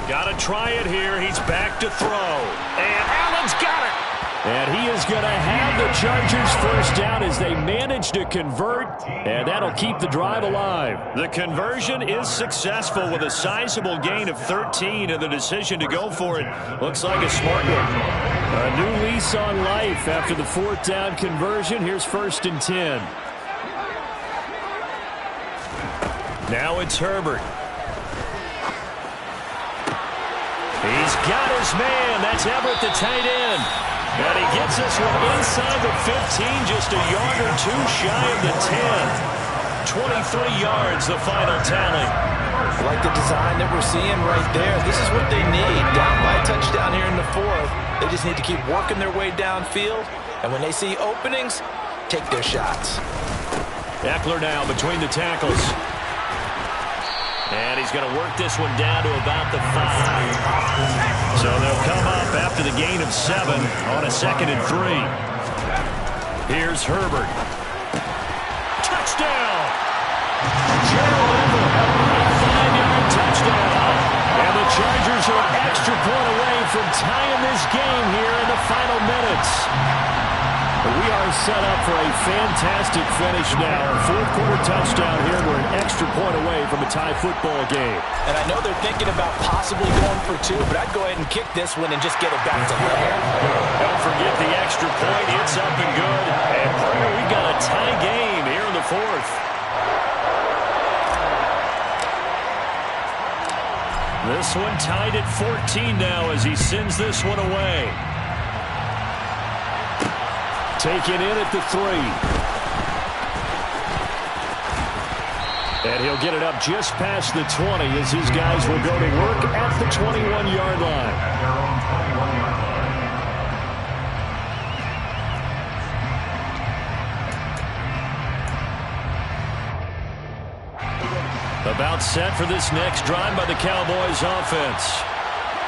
Speaker 5: Got to try it here. He's back to throw. And Allen's got it. And he is going to have the Chargers first down as they manage to convert. And that'll keep the drive alive. The conversion is successful with a sizable gain of 13. And the decision to go for it looks like a smart one. A new lease on life after the 4th down conversion. Here's 1st and 10. Now it's Herbert. He's got his man. That's Everett, the tight end. And he gets this one inside the 15, just a yard or two shy of the 10. 23 yards, the final tally.
Speaker 3: I like the design that we're seeing right there. This is what they need. Down by a touchdown here in the 4th. They just need to keep working their way downfield. And when they see openings, take their shots.
Speaker 5: Eckler now between the tackles. And he's going to work this one down to about the 5. So they'll come up after the gain of 7 on a 2nd and 3. Here's Herbert. Touchdown! Gerald Everett, a 5-yard touchdown. And the Chargers are an extra point away from tying this game here in the final minutes. We are set up for a fantastic finish now. 4th quarter touchdown here. We're an extra point away from a tie football game.
Speaker 3: And I know they're thinking about possibly going for 2, but I'd go ahead and kick this one and just get it back to level.
Speaker 5: Don't forget the extra point. It's up and good. And partner, we've got a tie game here in the 4th. This one tied at 14 now as he sends this one away. Taken in at the 3. And he'll get it up just past the 20 as his guys will go to work at the 21-yard line.
Speaker 9: At their own 21-yard line.
Speaker 5: About set for this next drive by the Cowboys offense.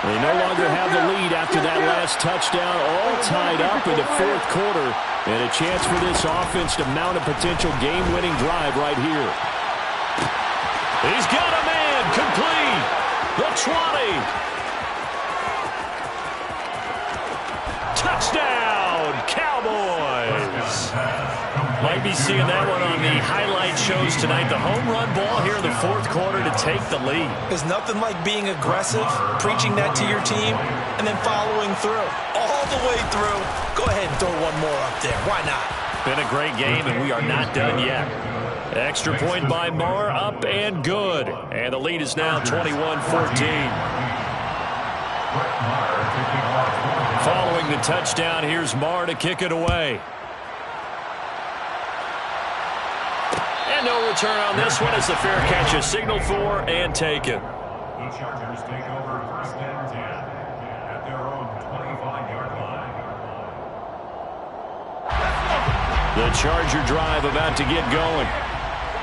Speaker 5: They no longer have the lead after that last touchdown, all tied up in the fourth quarter, and a chance for this offense to mount a potential game-winning drive right here. He's got a man complete. The 20. Touchdown, Cowboys. Might be seeing that one on the highlight shows tonight. The home run ball here in the fourth quarter to take the lead.
Speaker 3: There's nothing like being aggressive, preaching that to your team, and then following through. All the way through. Go ahead and throw one more up there. Why not?
Speaker 5: Been a great game, and we are not done yet. Extra point by Marr, up and good. And the lead is now 21-14. Following the touchdown, here's Marr to kick it away. And no return on this one as the fair catch is signaled for and taken.
Speaker 9: The Chargers take over first and 10 at their own 25-yard line.
Speaker 5: The Charger drive about to get going.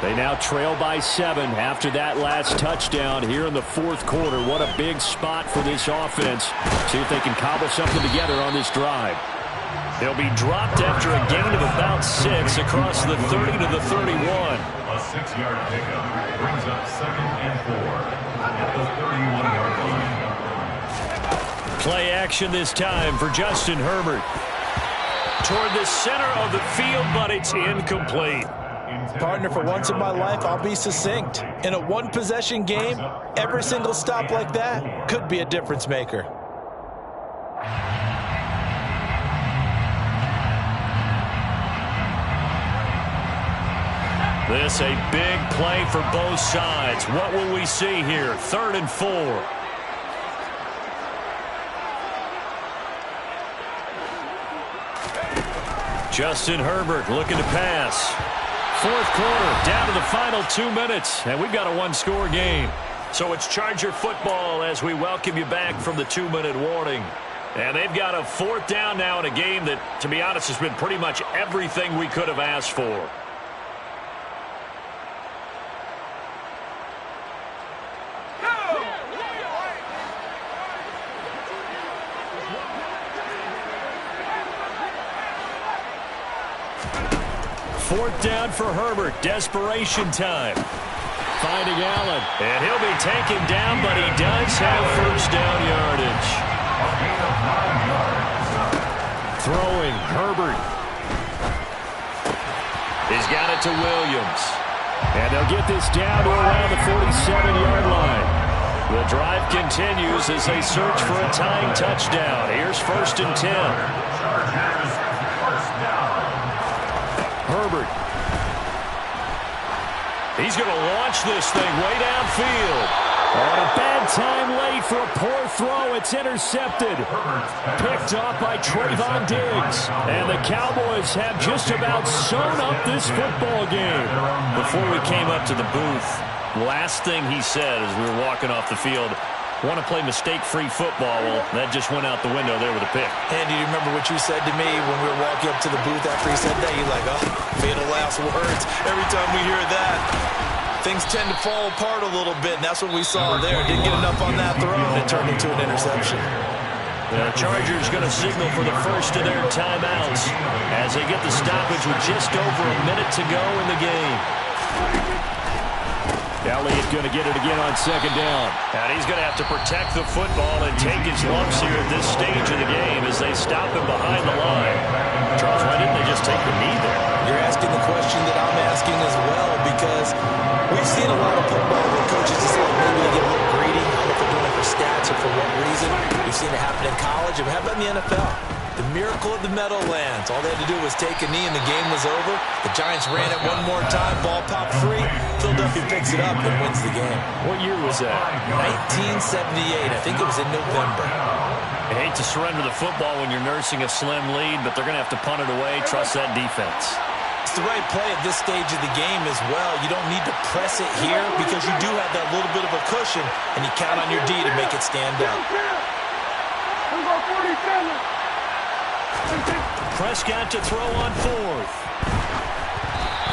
Speaker 5: They now trail by 7 after that last touchdown here in the fourth quarter. What a big spot for this offense. See if they can cobble something together on this drive. They'll be dropped after a gain of about 6 across the 30 to the 31.
Speaker 9: A 6-yard pickup brings up 2nd and 4 at the 31-yard line.
Speaker 5: Play action this time for Justin Herbert. Toward the center of the field, but it's incomplete.
Speaker 3: Partner, for once in my life, I'll be succinct. In a one-possession game, every single stop like that could be a difference maker.
Speaker 5: This a big play for both sides. What will we see here? 3rd and 4. Justin Herbert looking to pass. Fourth quarter, down to the final 2 minutes, and we've got a one-score game. So it's Charger football as we welcome you back from the 2-minute warning. And they've got a 4th down now in a game that, to be honest, has been pretty much everything we could have asked for. Fourth down for Herbert. Desperation time. Finding Allen. And he'll be taken down, but he does have first down yardage. Throwing Herbert. He's got it to Williams. And they'll get this down to around the 47-yard line. The drive continues as they search for a tying touchdown. Here's 1st and 10. Herbert. He's going to launch this thing way downfield. On a bad time late for a poor throw. It's intercepted. Picked off by Trayvon Diggs. And the Cowboys have just about sewn up this football game. Before we came up to the booth, last thing he said as we were walking off the field, want to play mistake-free football. Well, that just went out the window there with a pick.
Speaker 3: Andy, do you remember what you said to me when we were walking up to the booth after he said that? You're like, oh, fatal last words. Every time we hear that, things tend to fall apart a little bit, and that's what we saw there. Didn't get enough on that throw, and it turned into an interception.
Speaker 5: The Chargers going to signal for the first of their timeouts as they get the stoppage with just over a minute to go in the game. Elliott going to get it again on 2nd down. And he's going to have to protect the football and take his lumps here at this stage of the game as they stop him behind the line. Charles, why didn't they just take the knee there?
Speaker 3: You're asking the question that I'm asking as well, because we've seen a lot of football where coaches just like maybe they get a little greedy. I don't know if they're doing it for stats or for what reason. We've seen it happen in college and happen in the NFL. The miracle of the Meadowlands. All they had to do was take a knee and the game was over. The Giants ran it one more time. Ball popped free. Philadelphia picks it up and wins the game.
Speaker 5: What year was that?
Speaker 3: 1978. I think it was in November.
Speaker 5: I hate to surrender the football when you're nursing a slim lead, but they're going to have to punt it away. Trust that defense.
Speaker 6: It's the right play at this stage of the game as well. You don't need to press it here because you do have that little bit of a cushion, and you count on your D to make it stand up.
Speaker 2: Prescott to throw on fourth.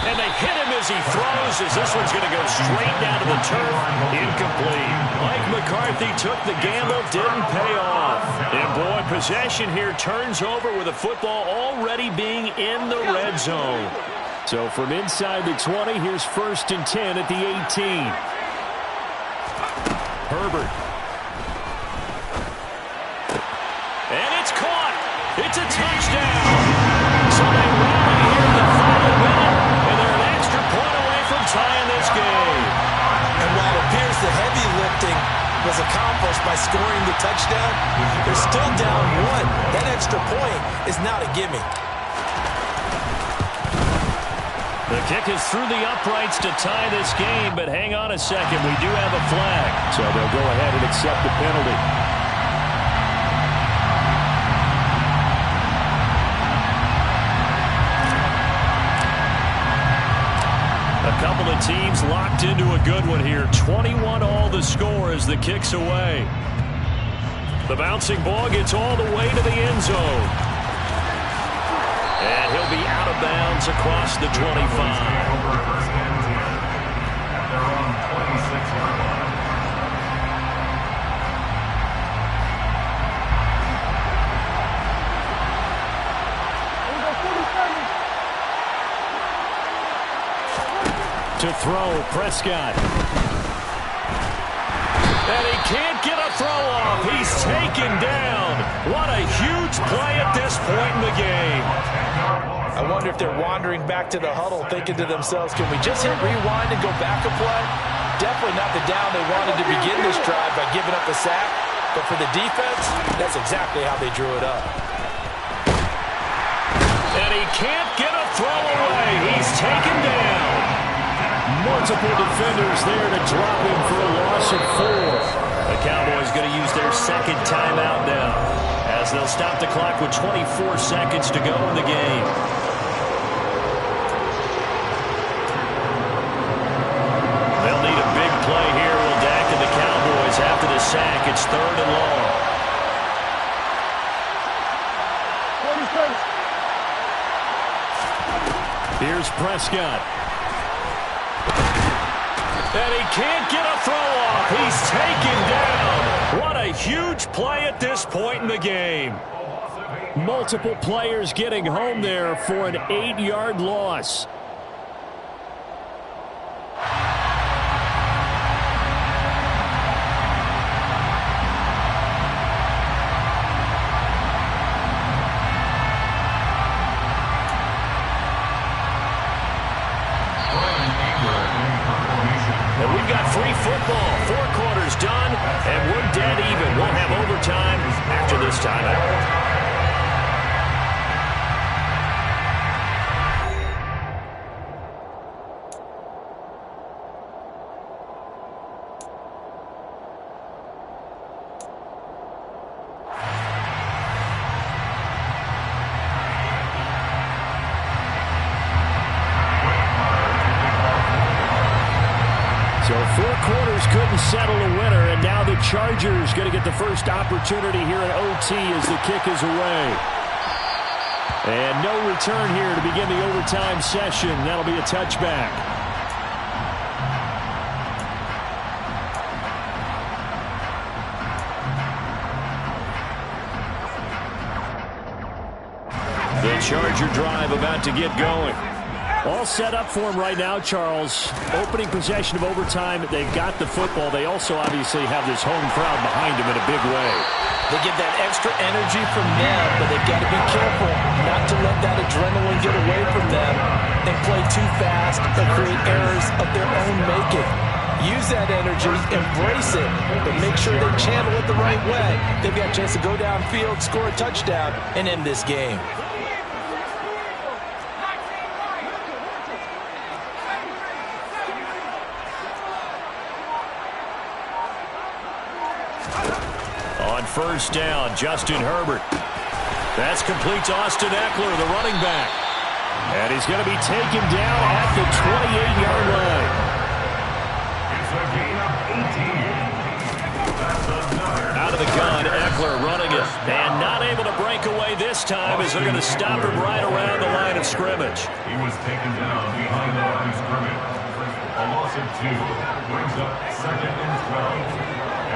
Speaker 2: And they hit him as he throws, as this one's going to go straight down to the turf. Incomplete. Mike McCarthy took the gamble, didn't pay off. And boy, possession here turns over with the football already being in the red zone.
Speaker 5: So from inside the 20, here's 1st and 10 at the 18. Herbert.
Speaker 2: And it's caught. It's a touchdown. So they rally here in the final minute, and they're an extra point away from tying this game.
Speaker 6: And while it appears the heavy lifting was accomplished by scoring the touchdown, they're still down 1. That extra point is not a gimme.
Speaker 2: The kick is through the uprights to tie this game, but hang on a second. We do have a flag.
Speaker 5: So they'll go ahead and accept the penalty.
Speaker 2: A couple of teams locked into a good one here. 21 all the score as the kick's away. The bouncing ball gets all the way to the end zone. And he'll be out of bounds across the 25.
Speaker 9: They're on 26-yard line.
Speaker 5: To throw, Prescott.
Speaker 2: And he can't get a throw off. He's taken down. What a huge play at this point in the game.
Speaker 3: I wonder if they're wandering back to the huddle thinking to themselves, can we just hit rewind and go back a play? Definitely not the down they wanted to begin this drive by giving up a sack. But for the defense, that's exactly how they drew it up.
Speaker 2: And he can't get a throw away. He's taken down.
Speaker 5: Multiple defenders there to drop him for a loss of 4.
Speaker 2: The Cowboys going to use their second timeout now, as they'll stop the clock with 24 seconds to go in the game. They'll need a big play here, will Dak and the Cowboys after the sack. It's 3rd and long.
Speaker 5: Here's Prescott.
Speaker 2: And he can't get a throw off. He's taken down. What a huge play at this point in the game.
Speaker 5: Multiple players getting home there for an 8-yard loss.
Speaker 2: And we've got free football. 4 quarters done, and we're dead even. We'll have overtime after this timeout.
Speaker 5: So 4 quarters couldn't settle a winner, and now the Chargers going to get the first opportunity here at OT as the kick is away. And no return here to begin the overtime session. That'll be a touchback.
Speaker 2: The Charger drive about to get going.
Speaker 5: All set up for him right now, Charles. Opening possession of overtime. They've got the football. They also obviously have this home crowd behind them in a big way.
Speaker 3: They get that extra energy from them, but they've got to be careful not to let that adrenaline get away from them and play too fast or create errors of their own making. Use that energy, embrace it, but make sure they channel it the right way. They've got a chance to go downfield, score a touchdown, and end this game.
Speaker 2: On first down, Justin Herbert. That's complete to Austin Eckler, the running back.
Speaker 5: And he's going to be taken down at the 28-yard line.
Speaker 9: It's a gain of 18. That's another.
Speaker 2: Out of the gun, Eckler running it. And not able to break away this time as they're going to stop him right around the line of scrimmage.
Speaker 9: He was taken down behind the line of scrimmage. A loss of 2 brings up 2nd and 12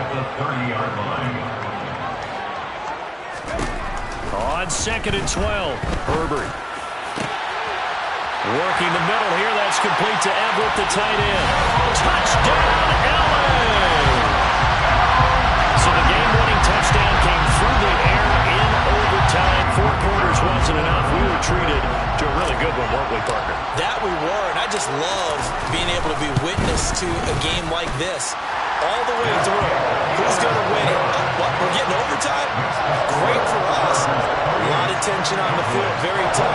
Speaker 9: at the 30-yard line.
Speaker 2: On 2nd and 12, Herbert. Working the middle here, that's complete to Everett, the tight end. Touchdown, LA! So the game-winning touchdown came through the air in overtime. 4 quarters wasn't enough. We were treated to a really good one, weren't we, Parker?
Speaker 6: That we were, and I just love being able to be witness to a game like this. All the way through. Who's going to win it? What, we're getting overtime? Great for us. A lot of tension on the field. Very tough.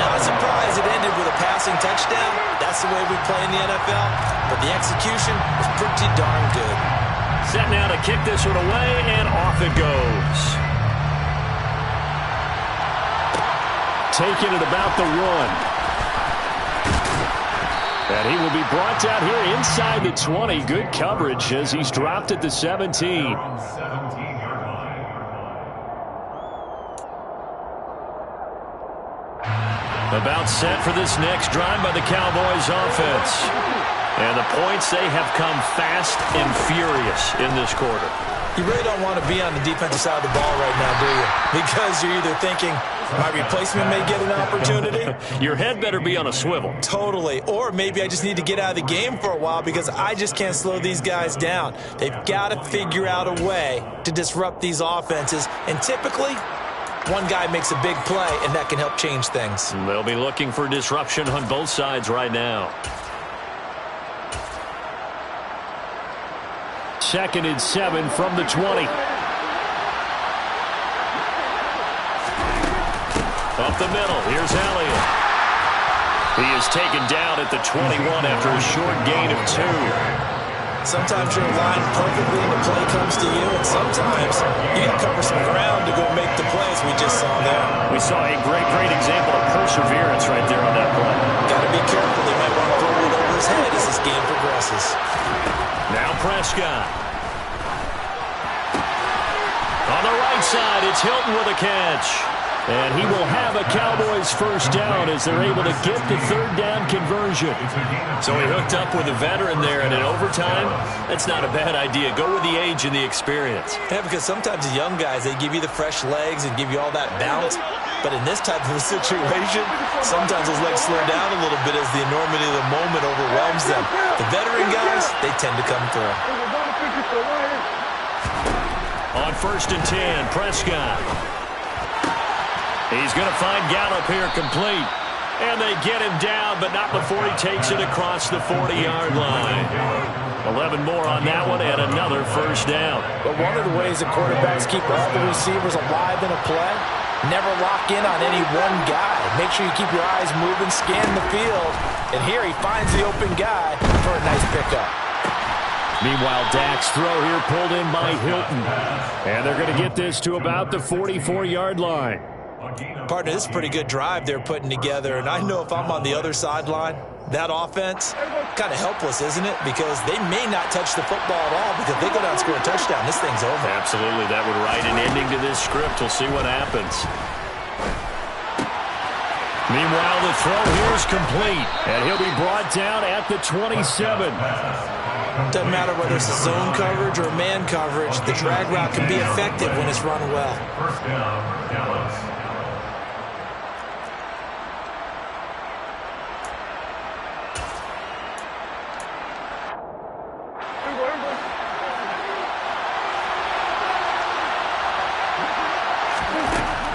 Speaker 6: Not surprised it ended with a passing touchdown. That's the way we play in the NFL. But the execution was pretty darn good.
Speaker 2: Set now to kick this one away, and off it goes.
Speaker 5: Taking it about the 1. And he will be brought down here inside the 20. Good coverage as he's dropped at the 17.
Speaker 2: About set for this next drive by the Cowboys offense. And the points, they have come fast and furious in this quarter.
Speaker 6: You really don't want to be on the defensive side of the ball right now, do you? Because you're either thinking, my replacement may get an opportunity.
Speaker 2: Your head better be on a swivel.
Speaker 6: Totally. Or maybe I just need to get out of the game for a while because I just can't slow these guys down. They've got to figure out a way to disrupt these offenses. And typically, one guy makes a big play, and that can help change things.
Speaker 2: They'll be looking for disruption on both sides right now.
Speaker 5: 2nd and 7 from the 20.
Speaker 2: Up the middle, here's Elliott. He is taken down at the 21 after a short gain of 2.
Speaker 6: Sometimes you're aligned perfectly and the play comes to you, and sometimes you got to cover some ground to go make the plays we just saw there.
Speaker 2: We saw a great example of perseverance right there on that play.
Speaker 6: Got to be careful. They might want to throw it over his head as this game progresses.
Speaker 2: Now Prescott. On the right side, it's Hilton with a catch.
Speaker 5: And he will have a Cowboys first down as they're able to get the 3rd down conversion.
Speaker 2: So he hooked up with a veteran there, and in overtime, that's not a bad idea. Go with the age and the experience.
Speaker 6: Yeah, because sometimes the young guys, they give you the fresh legs and give you all that bounce. But in this type of a situation, sometimes those legs slow down a little bit as the enormity of the moment overwhelms them. The veteran guys, they tend to come through.
Speaker 2: On 1st and 10, Prescott. He's going to find Gallup here complete. And they get him down, but not before he takes it across the 40-yard line. 11 more on that one and another first down.
Speaker 3: But one of the ways that quarterbacks keep all the receivers alive in a play, never lock in on any one guy. Make sure you keep your eyes moving, scan the field. And here he finds the open guy for a nice pickup.
Speaker 5: Meanwhile, Dak's throw here pulled in by Hilton. And they're going to get this to about the 44-yard line.
Speaker 6: Partner, this is a pretty good drive they're putting together. And I know if I'm on the other sideline, that offense, kind of helpless, isn't it? Because they may not touch the football at all because they go down and score a touchdown. This thing's over.
Speaker 2: Absolutely. That would write an ending to this script. We'll see what happens.
Speaker 5: Meanwhile, the throw here is complete. And he'll be brought down at the 27.
Speaker 6: Doesn't matter whether it's a zone coverage or man coverage. The drag route can be effective when it's run well.
Speaker 9: First down, Dallas.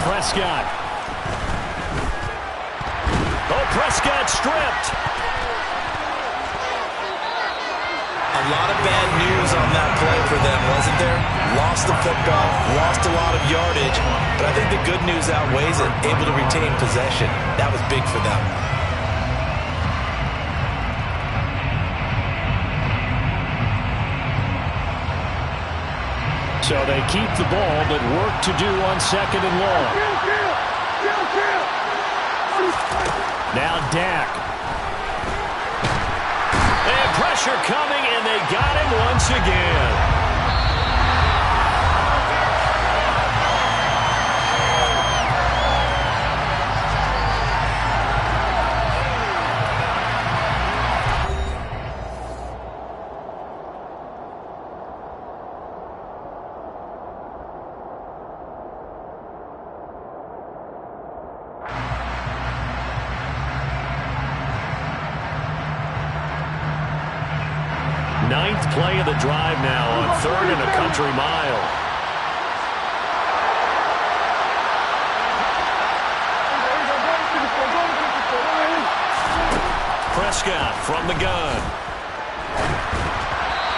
Speaker 5: Prescott. Oh, Prescott stripped.
Speaker 6: A lot of bad news on that play for them, wasn't there? Lost the football, lost a lot of yardage, but I think the good news outweighs it. Able to retain possession. That was big for them.
Speaker 5: So they keep the ball, but work to do on 2nd and long. Now Dak.
Speaker 2: And pressure coming, and they got him once again. Ninth play of the drive now on 3rd and a country mile. Prescott from the gun.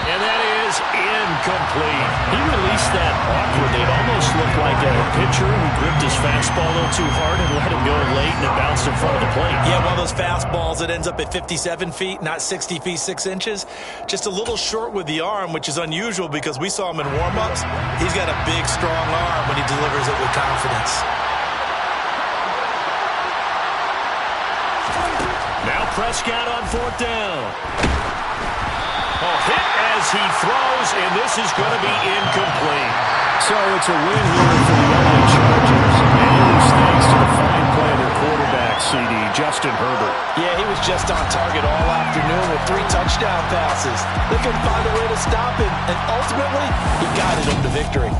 Speaker 2: And that is incomplete. He released that awkwardly. It almost looked like a pitcher who gripped his fastball a little too hard and let him go late, and it bounced in front of the plate.
Speaker 6: Yeah, one of those fastballs that ends up at 57 feet, not 60 feet, 6 inches. Just a little short with the arm, which is unusual because we saw him in warm-ups. He's got a big, strong arm when he delivers it with confidence.
Speaker 2: Now Prescott on 4th down. Hit as he throws, and this is going to be incomplete.
Speaker 5: So it's a win here for the LA Chargers. And it was thanks to the fine play of their quarterback, CD, Justin Herbert.
Speaker 3: Yeah, he was just on target all afternoon with 3 touchdown passes. They couldn't find a way to stop him, and ultimately, he guided them to victory.